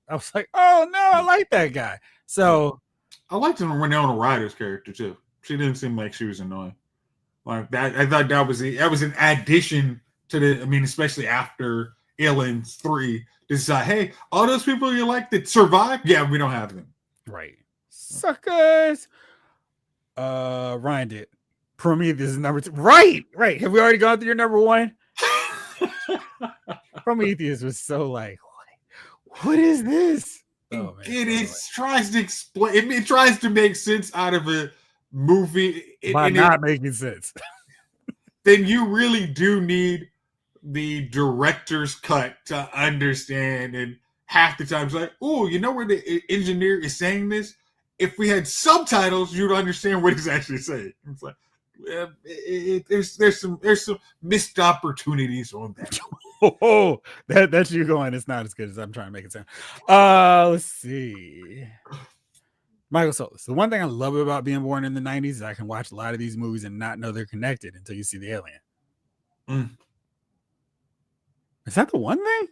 I was like, oh no, I like that guy. So I liked Winona Ryder's character too. She didn't seem like she was annoying. Like that, I thought that was an addition to the. I mean, especially after Aliens 3, to decide, hey, all those people you like that survived, yeah, we don't have them. Right, suckers. Ryan did. Prometheus is number 2. Right. Have we already gone through your number 1? Prometheus was so like, what is this? Oh, man, it tries to explain. It tries to make sense out of a movie by not making sense. Then you really do need the director's cut to understand. And half the time it's like, oh, you know where the engineer is saying this? If we had subtitles, you'd understand what he's actually saying. It's like there's some missed opportunities on that. Oh, that's you going. It's not as good as I'm trying to make it sound. Let's see. Michael Solis. The one thing I love about being born in the 90s is I can watch a lot of these movies and not know they're connected until you see the alien. Is that the one thing?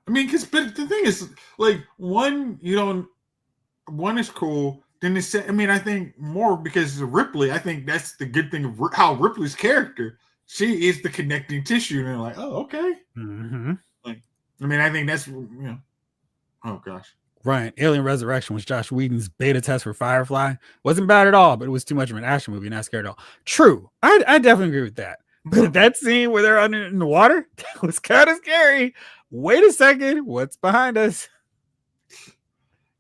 I mean, but the thing is, like, one is cool. Then I think more because of Ripley. I think that's the good thing of how Ripley's character. She is the connecting tissue, and they're like, oh, okay. Mm-hmm. Like, I mean, I think that's oh gosh. Right. Alien Resurrection was Josh Whedon's beta test for Firefly. Wasn't bad at all, but it was too much of an action movie, not scared at all. True. I definitely agree with that. But that scene where they're under in the water, that was kind of scary. Wait a second. What's behind us?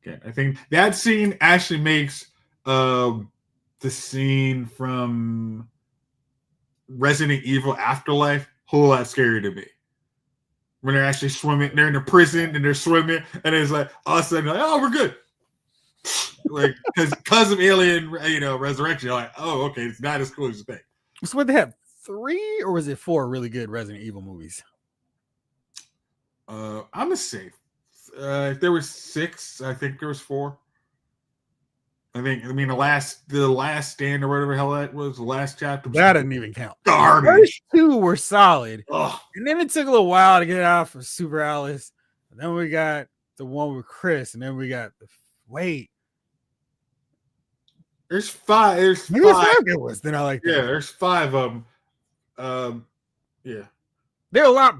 Yeah, I think that scene actually makes the scene from Resident Evil Afterlife a whole lot scarier to me. When they're actually swimming, they're in a prison and they're swimming, and it's like all of a sudden, like, oh, we're good. Like because of Alien, Resurrection, you're like, oh, okay, it's not as cool as you think. So what they have 3 or was it 4 really good Resident Evil movies? I'm gonna say if there was 6, I think there was 4. I mean the last stand or whatever the hell that was, the last chapter. That didn't even count. Garbage. The first 2 were solid. Ugh. And then it took a little while to get it out for Super Alice. And then we got the one with Chris, and then we got the There's 5. There's maybe 5. 5 good ones. Then I like that. Yeah, there's 5 of them. Yeah. There are a lot.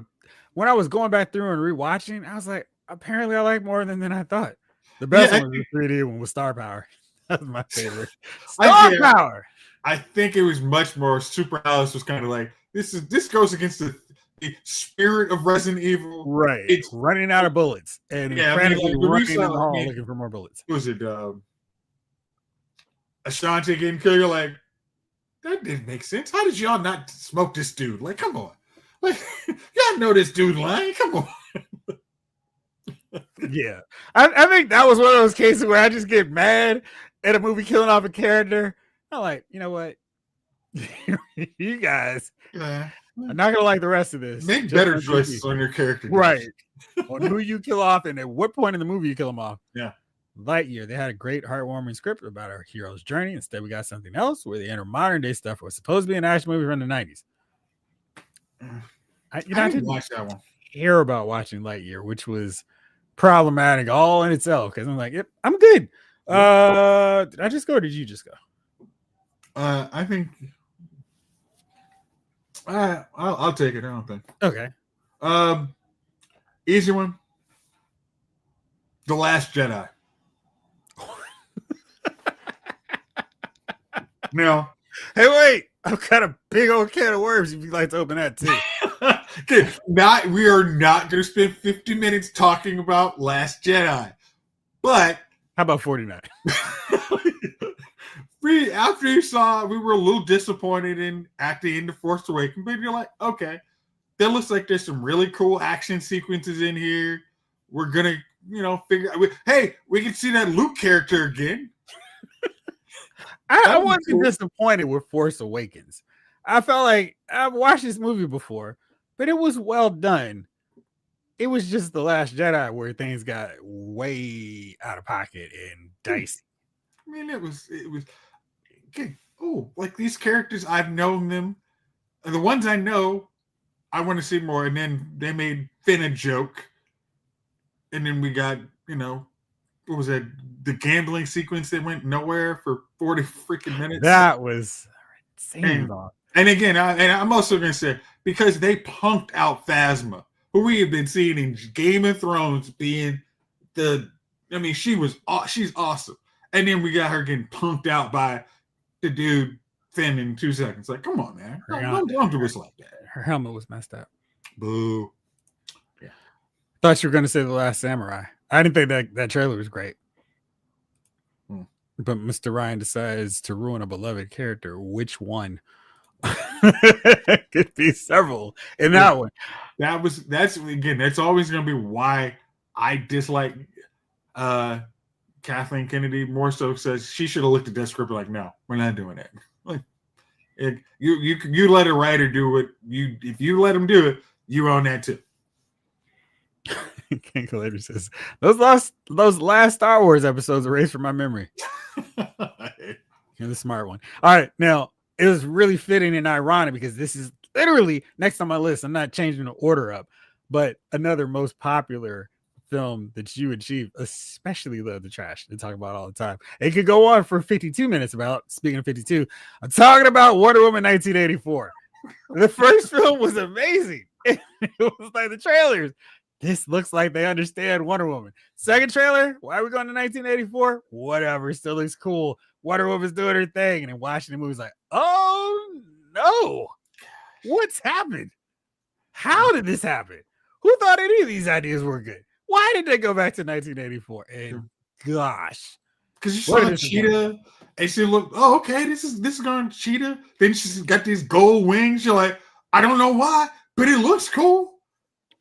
When I was going back through and rewatching, I was like, apparently I like more than I thought. The best one was the 3D one with Star Power. That was my favorite. Star Power. I think it was much more. Super Alice was kind of like this goes against the spirit of Resident Evil. Right. It's running out of bullets and frantically running in the hall looking for more bullets. Was it Ashanti getting killed? You're like, that didn't make sense. How did y'all not smoke this dude? Like, come on. Like, y'all know this dude lying. Come on. Yeah. I think that was one of those cases where I just get mad at a movie killing off a character. I'm like, you know what? You guys are not going to like the rest of this. Make better choices on your character. Right. On who you kill off and at what point in the movie you kill them off. Yeah. Lightyear, they had a great heartwarming script about our hero's journey. Instead, we got something else where they enter modern day stuff. It was supposed to be an action movie from the 90s. I didn't watch that one. Care about watching Lightyear, which was problematic all in itself because I'm like, yep, I'm good. Did I just go or did you just go? I think I'll take it. I don't think. Okay. Easy one. The Last Jedi. Now, hey, wait! I've got a big old can of worms. If you'd like to open that too. Okay, we are not going to spend 50 minutes talking about Last Jedi, but how about 49? After you saw, we were a little disappointed at the end of Force Awakens, but you're like, okay, that looks like there's some really cool action sequences in here. We're gonna, figure out. Hey, we can see that Luke character again. I wasn't disappointed with Force Awakens. I felt like I've watched this movie before, but it was well done. It was just The Last Jedi where things got way out of pocket and dicey. I mean, it was okay. Oh, like these characters, I've known them. And the ones I know, I want to see more. And then they made Finn a joke. And then we got, what was that? The gambling sequence that went nowhere for 40 freaking minutes. That was insane. And again, I'm also going to say, because they punked out Phasma, who we have been seeing in Game of Thrones being she's awesome. And then we got her getting punked out by the dude Finn in 2 seconds. Like, come on, man. Don't do us like that. Her helmet was messed up. Boo. Yeah. Thought you were going to say The Last Samurai. I didn't think that trailer was great. But Mr. Ryan decides to ruin a beloved character. Which one? Could be several in that one. That's always going to be why I dislike Kathleen Kennedy more so. Says she should have looked at that script like, no, we're not doing that. Like, you let a writer do it. If you let him do it, you own that too. King Collector says those last Star Wars episodes erased from my memory. You're the smart one. All right, now it was really fitting and ironic because this is literally next on my list. I'm not changing the order up, but another most popular film that you achieved, especially Love the Trash, they talk about all the time. It could go on for 52 minutes about, speaking of 52, I'm talking about Wonder Woman 1984. The first film was amazing. It was like the trailers. this looks like they understand Wonder Woman. Second trailer, why are we going to 1984? Whatever, still looks cool. Wonder Woman's doing her thing, and then watching the movie's like, oh no, what's happened? How did this happen? Who thought any of these ideas were good? Why did they go back to 1984? And gosh, because you saw Cheetah, and she looked, oh, okay, this is going Cheetah. Then she's got these gold wings. You're like, I don't know why, but it looks cool.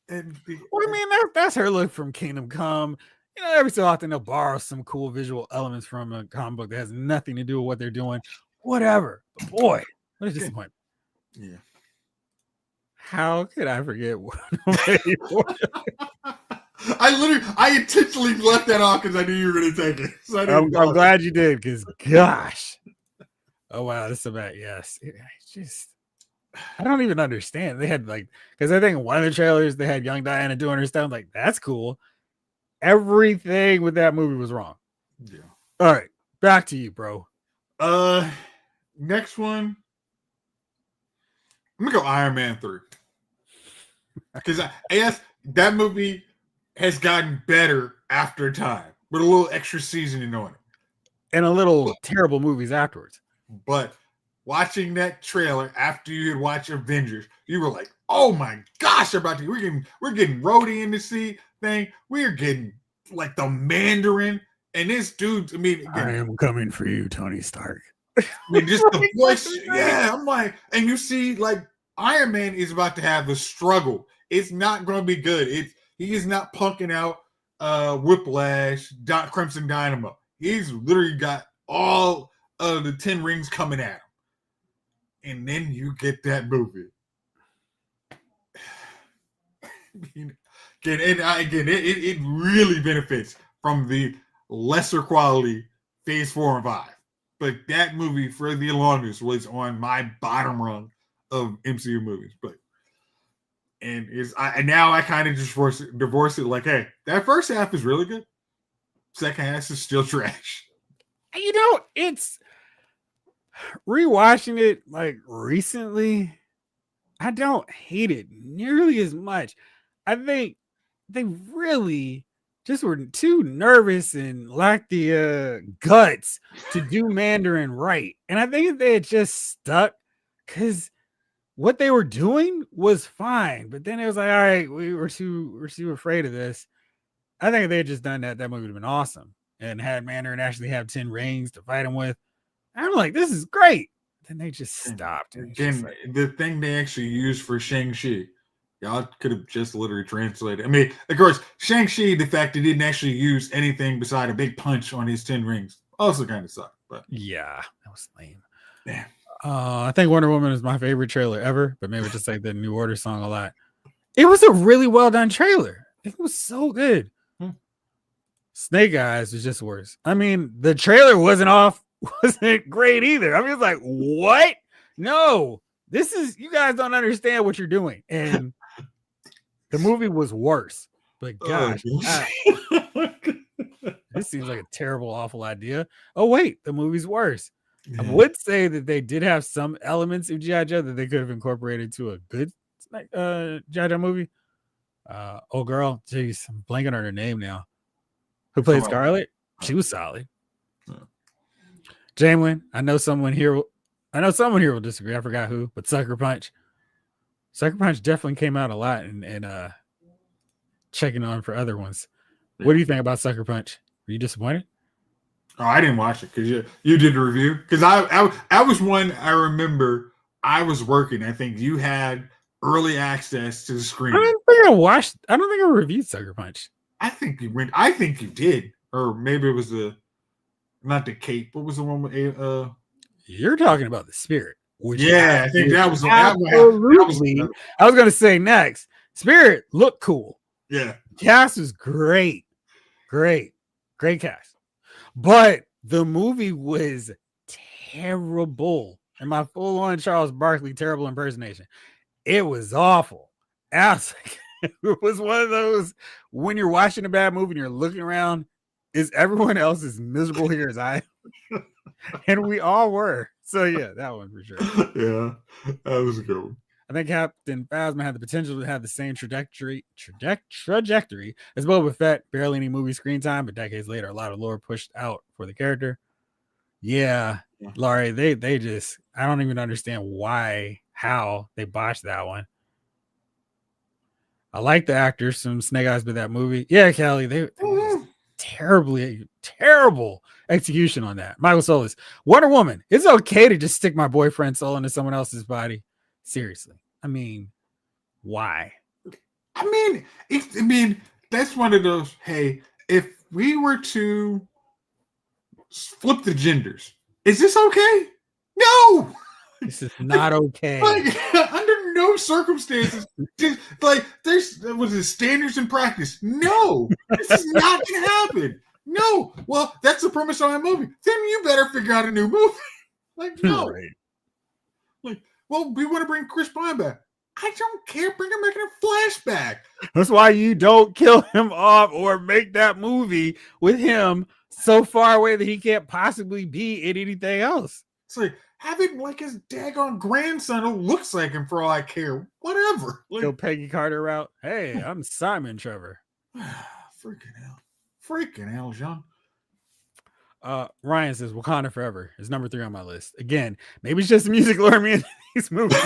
And well, I mean, that's her look from Kingdom Come. You know, every so often they'll borrow some cool visual elements from a comic book that has nothing to do with what they're doing. Whatever. But boy, what a disappointment. Yeah. How could I forget? I intentionally left that off because I knew you were going to take it. So I'm glad you did, because gosh. Oh wow, this is about yes. It's just I don't even understand. They had like because I think in one of the trailers they had young Diana doing her stuff. I'm like, that's cool. Everything with that movie was wrong. Yeah. All right, back to you, bro. Next one. I'm gonna go Iron Man 3. Because that movie has gotten better after time with a little extra seasoning on it. And a little terrible movies afterwards. But watching that trailer after you had watched Avengers, you were like, "Oh my gosh, we're getting Rhodey in the seat thing. We're getting like the Mandarin, and this dude. I mean, again, I am coming for you, Tony Stark. I mean, just the voice. Yeah, I'm like, and you see, like Iron Man is about to have a struggle. It's not going to be good. He is not punking out Whiplash, Crimson Dynamo. He's literally got all of the 10 rings coming at him. And then you get that movie. It really benefits from the lesser quality Phase 4 and 5. But that movie, for the longest, was on my bottom rung of MCU movies. Now I kind of just divorce it like, hey, that first half is really good. Second half is still trash. You know, it's rewatching it like recently. I don't hate it nearly as much. I think they really just were too nervous and lacked the guts to do Mandarin right. And I think if they had just stuck, because what they were doing was fine, but then it was like, all right, we're too afraid of this. I think if they had just done that, that movie would have been awesome. And had Mandarin actually have 10 rings to fight him with. I'm like, this is great. Then they just stopped. Again, the thing they actually used for Shang-Chi, y'all could have just literally translated. I mean, of course, Shang-Chi, the fact they didn't actually use anything beside a big punch on his 10 rings also kind of sucked. But yeah, that was lame. Yeah. I think Wonder Woman is my favorite trailer ever, but maybe just like the New Order song a lot. It was a really well done trailer. It was so good. Snake Eyes was just worse. I mean, the trailer wasn't great either. I mean, it's like, what? No, you guys don't understand what you're doing. And the movie was worse. But gosh, this seems like a terrible, awful idea. Oh, wait, the movie's worse. Yeah. I would say that they did have some elements of G.I. Joe that they could have incorporated to a good G.I. Joe movie. Oh, girl, jeez, I'm blanking on her name now. Who played Scarlet? She was solid. Jamelin, I know someone here will disagree. I forgot who, but Sucker Punch definitely came out a lot and checking on for other ones. Yeah. What do you think about Sucker Punch? Were you disappointed? Oh, I didn't watch it because you did a review. Because I was one I remember I was working. I think you had early access to the screen. I don't think I reviewed Sucker Punch. I think you did, or maybe it was not the Cape. What was the one with You're talking about the Spirit. I think that was absolutely. I was going to say next. Spirit looked cool. Yeah, cast was great cast, but the movie was terrible. And my full-on Charles Barkley terrible impersonation. It was awful. It was one of those when you're watching a bad movie and you're looking around, is everyone else as miserable here as I am? And we all were. So yeah, that one for sure. Yeah, that was a good one. I think Captain Phasma had the potential to have the same trajectory as Boba Fett. Barely any movie screen time, but decades later, a lot of lore pushed out for the character. Yeah, Yeah. Laurie, they just I don't even understand how they botched that one. I like the actors from Snake Eyes, but that movie, yeah, Kelly, they were just terrible execution on that. Michael Solis, Wonder Woman. It's okay to just stick my boyfriend's soul into someone else's body. Seriously, I mean, why? I mean, that's one of those. Hey, if we were to flip the genders, is this okay? No. This is not okay. Like under no circumstances, just like there's was it standards in practice. No, this is not gonna happen. No. Well, that's the premise of my movie. Then you better figure out a new movie. Like, no. Right. Like, well, we want to bring Chris Pine back. I don't care. Bring him back in a flashback. That's why you don't kill him off or make that movie with him so far away that he can't possibly be in anything else. It's like having like his daggone grandson who looks like him for all I care. Whatever. Like, Go Peggy Carter out. Hey, I'm Simon Trevor. Freaking hell, John. Ryan says Wakanda Forever is number 3 on my list. Again, maybe it's just the music lure me in these movies.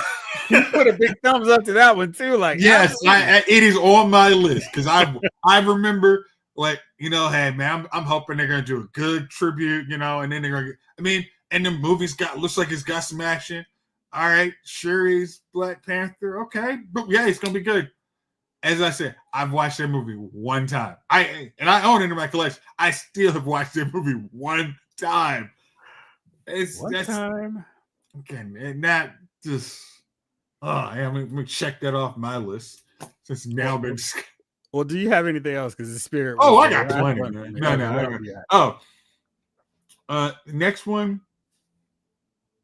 You put a big thumbs up to that one too. Like, yes, it is on my list because I remember, like, you know, hey man, I'm hoping they're gonna do a good tribute, you know, and then they're gonna and the movie's looks like it's got some action. All right, sure, he's Black Panther, okay, but yeah, it's gonna be good. As I said, I've watched that movie one time. I own it in my collection. I still have watched that movie one time. Time. Again, and that just I'm gonna check that off my list. Since now been. Well, do you have anything else? Because the spirit. Oh, I got plenty. No. Next one,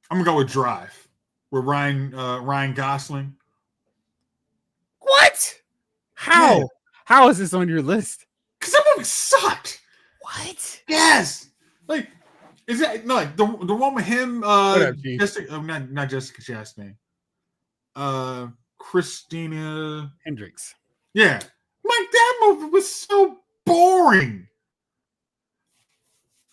I'm gonna go with Drive, with Ryan Gosling. What? How? Yeah. How is this on your list? Because that movie sucked. What? Yes. Like, is that no, like the one with him? Jessica, not Jessica Chastain. Christina Hendricks. Yeah, like that movie was so boring.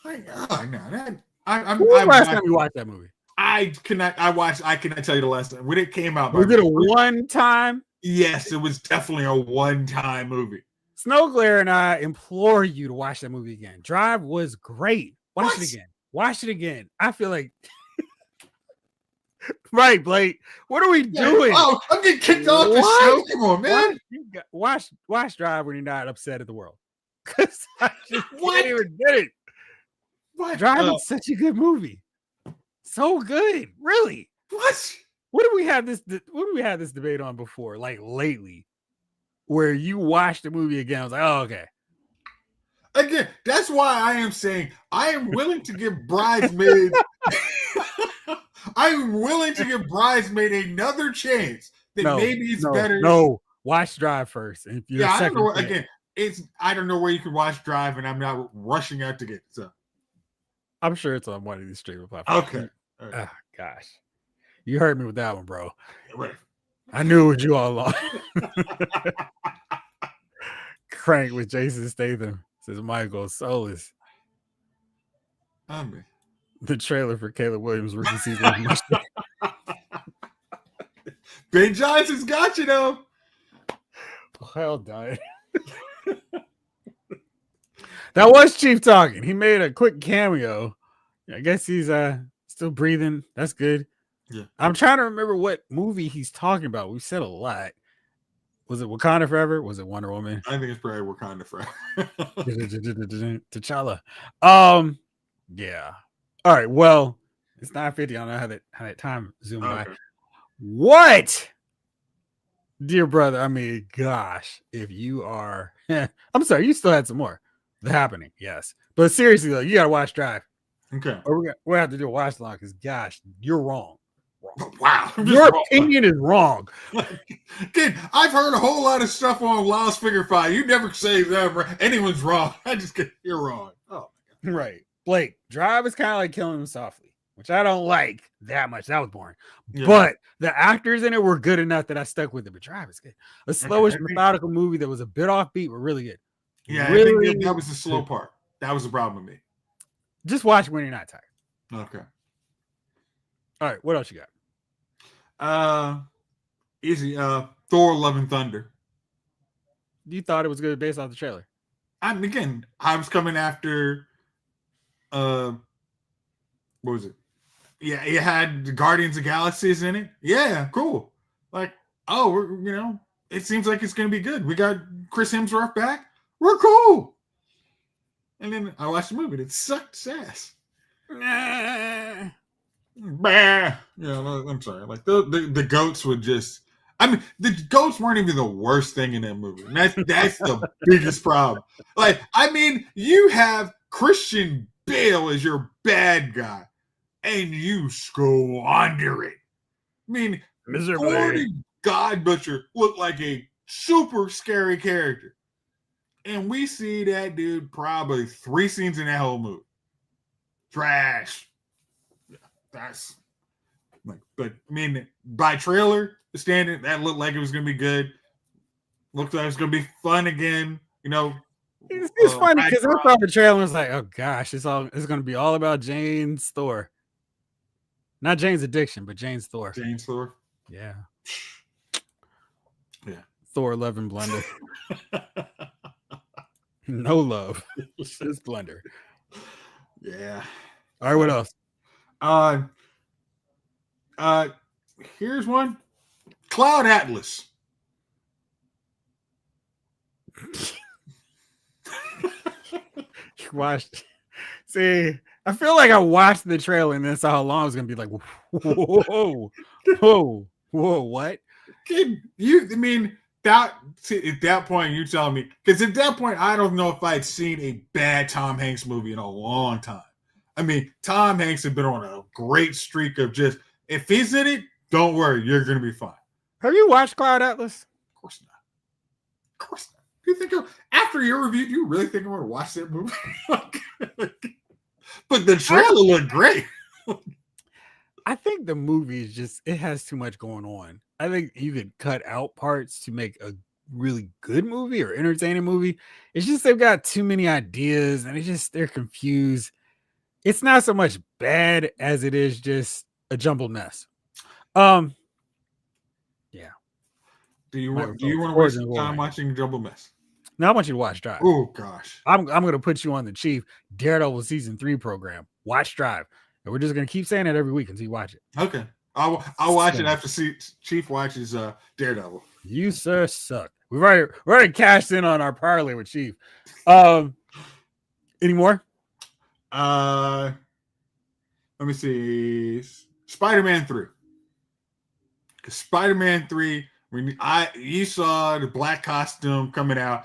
When was the last time you watched that movie? I cannot tell you the last time when it came out. Was it a one time? Yes, it was definitely a one-time movie. Snow Glare and I implore you to watch that movie again. Drive was great. Watch it again. Watch it again. I feel like right, Blake. What are we doing? Oh, I'm getting kicked off the show. Come on, man. Watch Drive when you're not upset at the world. Because I just can't even get it. Drive is such a good movie. So good. Really. What do we have this debate on before? Like lately, where you watch the movie again. I was like, oh, okay. Again, that's why I am saying I am willing to give Bridesmaid. I am willing to give Bridesmaid another chance. That maybe it's better. No, watch Drive first. And if you're I don't know. Again, I don't know where you can watch Drive, and I'm not rushing out to get it. So I'm sure it's on one of these streaming platforms. Okay. Oh gosh. You heard me with that one, bro. I knew it was you all along. Crank with Jason Statham, says Michael Solis. The trailer for Caleb Williams' rookie season. Ben Johnson's got you, though. Hell done. That was Chief talking. He made a quick cameo. I guess he's still breathing. That's good. Yeah. I'm trying to remember what movie he's talking about. We've said a lot. Was it Wakanda Forever? Was it Wonder Woman? I think it's probably Wakanda Forever. T'Challa. Yeah. All right. Well, it's 9:50. I don't know how that time zoomed by. What? Dear brother, I mean, gosh, if you are I'm sorry, you still had some more. The Happening, yes. But seriously though, you gotta watch Drive. Okay. Or we'll have to do a watch along because gosh, you're wrong. Wow. Your opinion is wrong. Kid, I've heard a whole lot of stuff on Lost Figure 5. You never say that anyone's wrong. I just get you're wrong. Oh my God. Right. Blake, Drive is kind of like Killing Him Softly. which I don't like that much. That was boring. Yeah. But the actors in it were good enough that I stuck with it. But Drive is good. A Okay. slowish, methodical movie that was a bit offbeat, but really good. I think Really that was the slow good. part. That was the problem with me. Just watch it when you're not tired. Okay. All right, what else you got? Uh, easy. Thor: Love and Thunder. You thought it was good based off the trailer. I was coming after. Uh, what was it? Yeah, it had the Guardians of Galaxies in it. Yeah, cool. Like, oh, it seems like it's gonna be good. We got Chris Hemsworth back. We're cool. And then I watched the movie. And it sucked ass. Nah. Bah. Yeah, I'm sorry. Like the goats would just. I mean, the goats weren't even the worst thing in that movie. And that's the biggest problem. Like, I mean, you have Christian Bale as your bad guy, and you squander it. I mean, Miserably. God Butcher looked like a super scary character. And we see that dude probably 3 scenes in that whole movie. Trash. Yeah, that's like, but I mean, by trailer standard, that looked like it was gonna be good. Looked like it was gonna be fun again. It's funny because I saw the trailer and was like, oh gosh, it's gonna be all about Jane's Thor. Not Jane's addiction, but Jane's Thor. Jane's Thor. Yeah. Yeah. Thor, Love and Blunder. No love. Just blunder. Yeah. All right, what else? Here's one. Cloud Atlas. You watched. See, I feel like I watched the trailer and then saw how long it was gonna be. Like, whoa, what? I mean, at that point, you telling me, because at that point, I don't know if I'd seen a bad Tom Hanks movie in a long time. I mean, Tom Hanks had been on a great streak of just, if he's in it, don't worry, you're going to be fine. Have you watched Cloud Atlas? Of course not. Of course not. Do you think, after your review, do you really think I'm going to watch that movie? But the trailer looked great. I think the movie is just, it has too much going on. I think you could cut out parts to make a really good movie or entertaining movie. It's just they've got too many ideas and they're confused. It's not so much bad as it is just a jumbled mess. Yeah. Do you want to waste some time watching Jumbled Mess? No, I want you to watch Drive. Oh gosh. I'm going to put you on the Chief Daredevil season 3 program. Watch Drive. And we're just going to keep saying it every week until you watch it. Okay. I'll watch it after Chief watches Daredevil. You sir suck. We've already cashed in on our parlay with Chief. Any more? Let me see. Spider-Man 3. Because Spider-Man 3, when you saw the black costume coming out,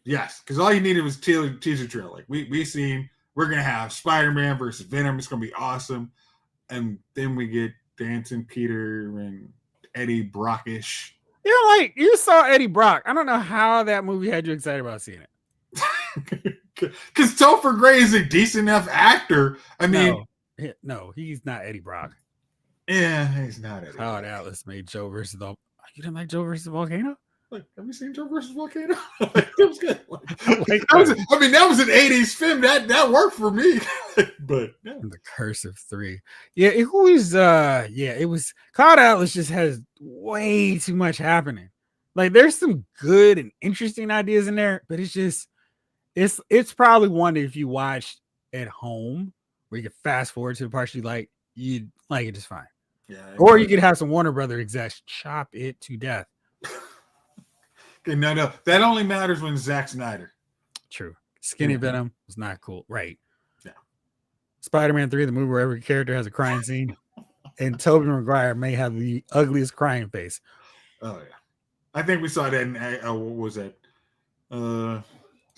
yes, because all you needed was teaser trailer. Like we seen, we're gonna have Spider-Man versus Venom. It's gonna be awesome, and then we get Dancing Peter and Eddie Brockish. You saw Eddie Brock. I don't know how that movie had you excited about seeing it. Because Topher Gray is a decent enough actor. I mean, no, he's not Eddie Brock. Yeah, he's not Eddie. Cloud Atlas made Joe versus the. You didn't like Joe versus the Volcano? Like, have you seen Joe versus Volcano? That was good. That was an '80s film. That worked for me. But yeah. The Curse of 3. Yeah, it was. It was. Cloud Atlas just has way too much happening. Like, there's some good and interesting ideas in there, but it's just. It's probably one that if you watch at home, where you can fast forward to the parts you like, you'd like it just fine. Yeah, or you could have some Warner Brother execs chop it to death. Okay, no, that only matters when Zack Snyder. True. Skinny Venom was not cool, right? Yeah. Spider-Man 3, the movie where every character has a crying scene, and Tobey Maguire may have the ugliest crying face. Oh yeah, I think we saw that in what was that?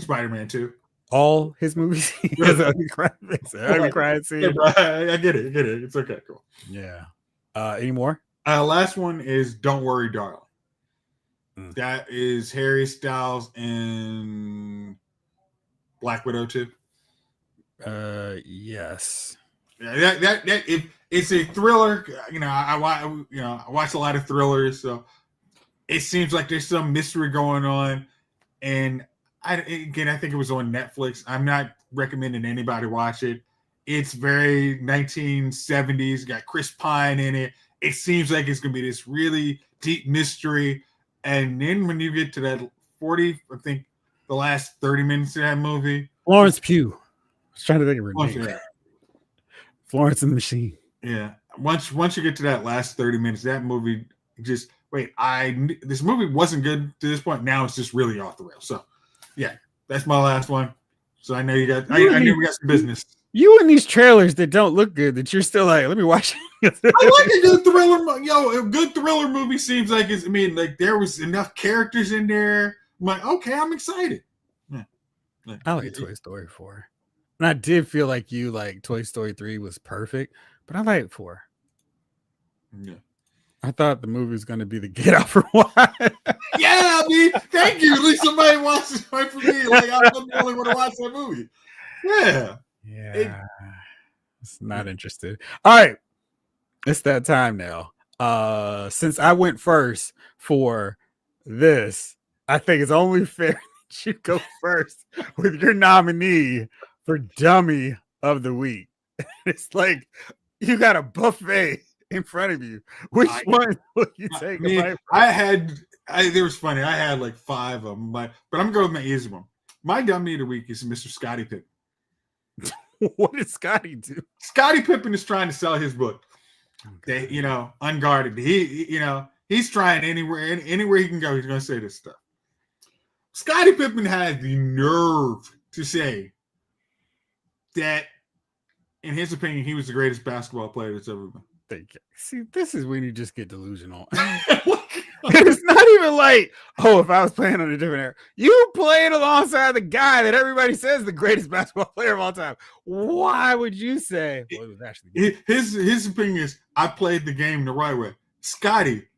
Spider-Man 2. All his movies, he has an ugly crying face, ugly crying scene. I get it. It's okay, cool. Yeah. Any more? Last one is Don't Worry, Darling. That is Harry Styles and Black Widow 2. Yes. That if it's a thriller, I watch a lot of thrillers, so it seems like there's some mystery going on. And I think it was on Netflix. I'm not recommending anybody watch it. It's very 1970s. Got Chris Pine in it. It seems like it's gonna be this really deep mystery. And then when you get to that 40, I think the last 30 minutes of that movie, Florence Pugh. I was trying to think of her once, name. Florence and the Machine. Yeah. Once you get to that last 30 minutes, that movie just this movie wasn't good to this point. Now it's just really off the rails. So yeah, that's my last one. So I know you got I knew we got some business. You and these trailers that don't look good that you're still like, let me watch it. I like a good thriller. A good thriller movie seems like like there was enough characters in there. I'm like, okay, I'm excited. Yeah. I like Toy Story 4. And I did feel like you like Toy Story 3 was perfect, but I like 4. Yeah. I thought the movie was going to be the Get Out for one. Yeah, I mean, thank you. At least somebody watches it right for me. Like I'm the only one to watch that movie. Yeah. Yeah. It's not interested. All right. It's that time now. Since I went first for this, I think it's only fair that you go first with your nominee for Dummy of the Week. It's like you got a buffet in front of you. Which one will you take? It was funny. I had like 5 of them, but I'm going with my easy one. My Dummy of the Week is Mr. Scottie Pippen. What did Scotty do? Scottie Pippen is trying to sell his book. Okay. Unguarded. He's trying anywhere he can go. He's going to say this stuff. Scottie Pippen had the nerve to say that, in his opinion, he was the greatest basketball player that's ever been. See, this is when you just get delusional. It's not even like, if I was playing on a different era. You played alongside the guy that everybody says is the greatest basketball player of all time. Why would you say? Well, it was actually his opinion is, I played the game the right way. Scotty,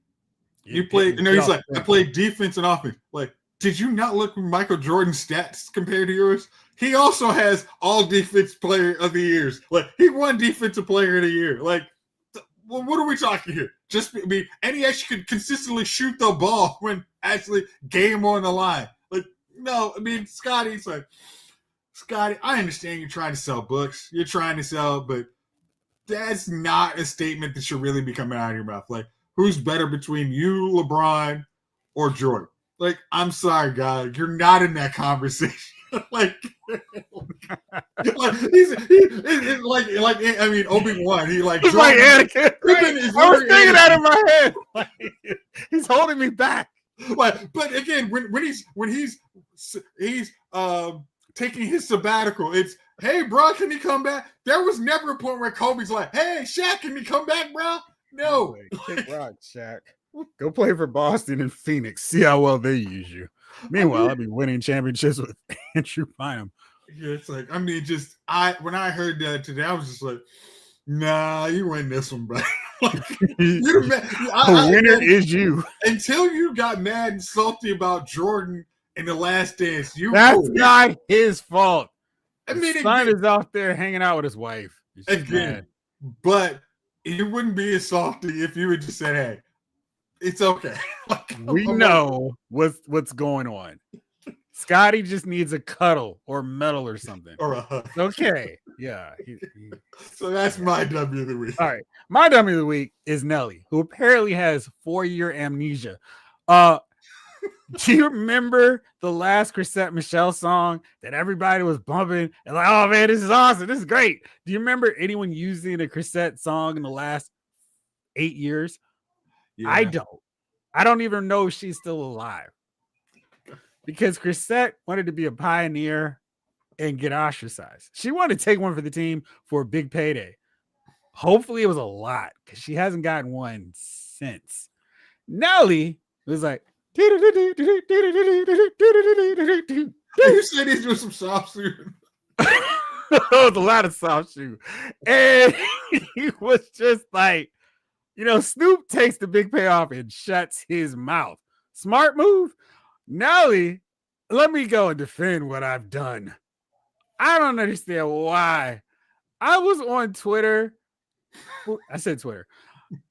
you played. He's like, I played defense and offense. Like, did you not look at Michael Jordan's stats compared to yours? He also has all defense player of the years. Like, he won defensive player of the year. Like, well, what are we talking here? And he actually could consistently shoot the ball when actually game on the line. Like, no, Scotty, I understand you're trying to sell books. You're trying to sell, but that's not a statement that should really be coming out of your mouth. Like, who's better between you, LeBron, or Jordan? Like, I'm sorry, guy, you're not in that conversation. Obi-Wan. He's like Anakin. Right? I was thinking that in my head. Like, he's holding me back. But again, when he's taking his sabbatical, it's, hey, bro, can he come back? There was never a point where Kobe's like, hey, Shaq, can he come back, bro? No. Kick rock, Shaq. Go play for Boston and Phoenix. See how well they use you. Meanwhile, I'll be winning championships with Andrew Bynum. Yeah, it's like, when I heard that today, I was just like, nah, you win this one, bro. The winner is you. Until you got mad and salty about Jordan in The Last Dance, that's not his fault. His son is out there hanging out with his wife. Again, but you wouldn't be as salty if you would just said, hey, it's okay. We know what's going on. Scotty just needs a cuddle or medal or something. Or a hug. Okay. Yeah. So that's my W of the week. All right. My W of the week is Nelly, who apparently has 4-year amnesia. Do you remember the last Chrisette Michele song that everybody was bumping and like, oh man, this is awesome. This is great. Do you remember anyone using a Chrisette song in the last 8 years? Yeah. I don't even know if she's still alive. Because Chrisette wanted to be a pioneer and get ostracized. She wanted to take one for the team for a big payday. Hopefully it was a lot because she hasn't gotten one since. Nelly was like, you said he's doing some soft shoe. It was a lot of soft shoe. And he was just like, Snoop takes the big payoff and shuts his mouth. Smart move. Nelly, let me go and defend what I've done. I don't understand why I was on Twitter. I said Twitter.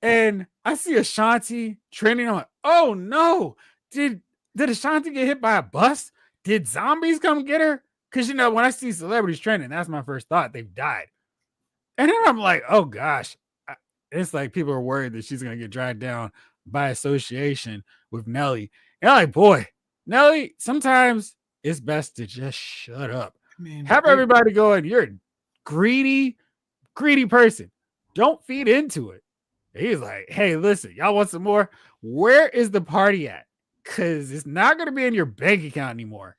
And I see Ashanti trending. I'm like, oh no. Did Ashanti get hit by a bus? Did zombies come get her? Because when I see celebrities trending, that's my first thought. They've died. And then I'm like, oh gosh. It's like people are worried that she's gonna get dragged down by association with Nelly. And I'm like, boy, Nelly, sometimes it's best to just shut up. I mean, Have everybody going, you're a greedy, greedy person. Don't feed into it. He's like, hey, listen, y'all want some more? Where is the party at? Because it's not going to be in your bank account anymore.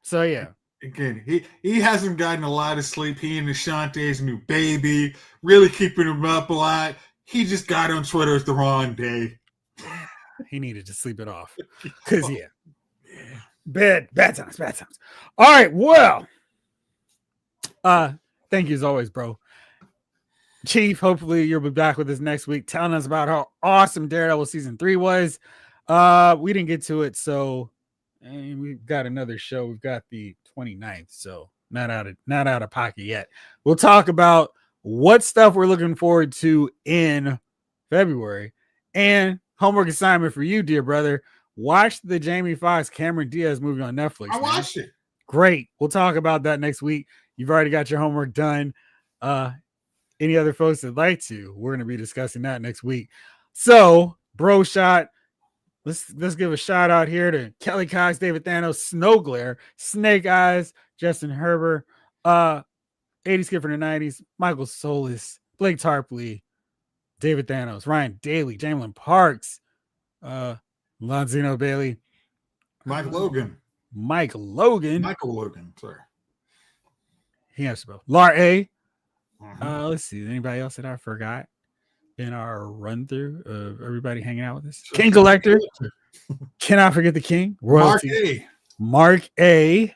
So, yeah. Again, he hasn't gotten a lot of sleep. He and Ashanti's new baby, really keeping him up a lot. He just got on Twitter at the wrong day. He needed to sleep it off. Because, yeah. Bad times. All right, well. Thank you as always, bro. Chief, hopefully you'll be back with us next week telling us about how awesome Daredevil season 3 was. We didn't get to it, so we've got another show. We've got the 29th, so not out of pocket yet. We'll talk about what stuff we're looking forward to in February. And homework assignment for you, dear brother. Watch the Jamie Foxx Cameron Diaz movie on Netflix. I watched it. Great. We'll talk about that next week. You've already got your homework done. Any other folks that'd like to, we're going to be discussing that next week. So, bro shot, let's give a shout out here to Kelly Cox, David Thanos, Snow Glare, Snake Eyes, Justin Herbert, 80s Kid from the 90s, Michael Solis, Blake Tarpley, David Thanos, Ryan Daly, Jamlin Parks, Lonzino Bailey, Michael Logan, sorry. He has to go. Lar A. Let's see. Anybody else that I forgot in our run through of everybody hanging out with us? King Collector. Cannot forget the King. Royalty. Mark A.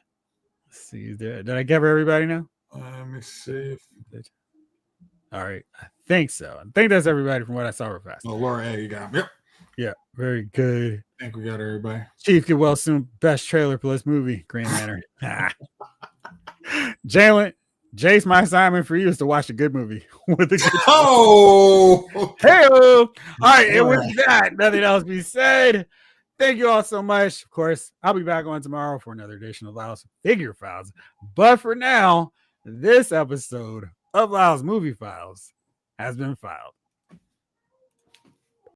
Let's see. Did I give everybody now? Let me see. All right. I think so. I think that's everybody from what I saw real fast. Oh, Laura A. You got him. Yep. Yeah. Very good. I think we got everybody. Chief, get well soon. Best trailer plus movie. Green Lantern. Jalen. Jace, my assignment for you is to watch a good movie with a good hey, all right, and with that, nothing else be said. Thank you all so much. Of course, I'll be back on tomorrow for another edition of Lyle's Figure Files. But for now, this episode of Lyle's Movie Files has been filed.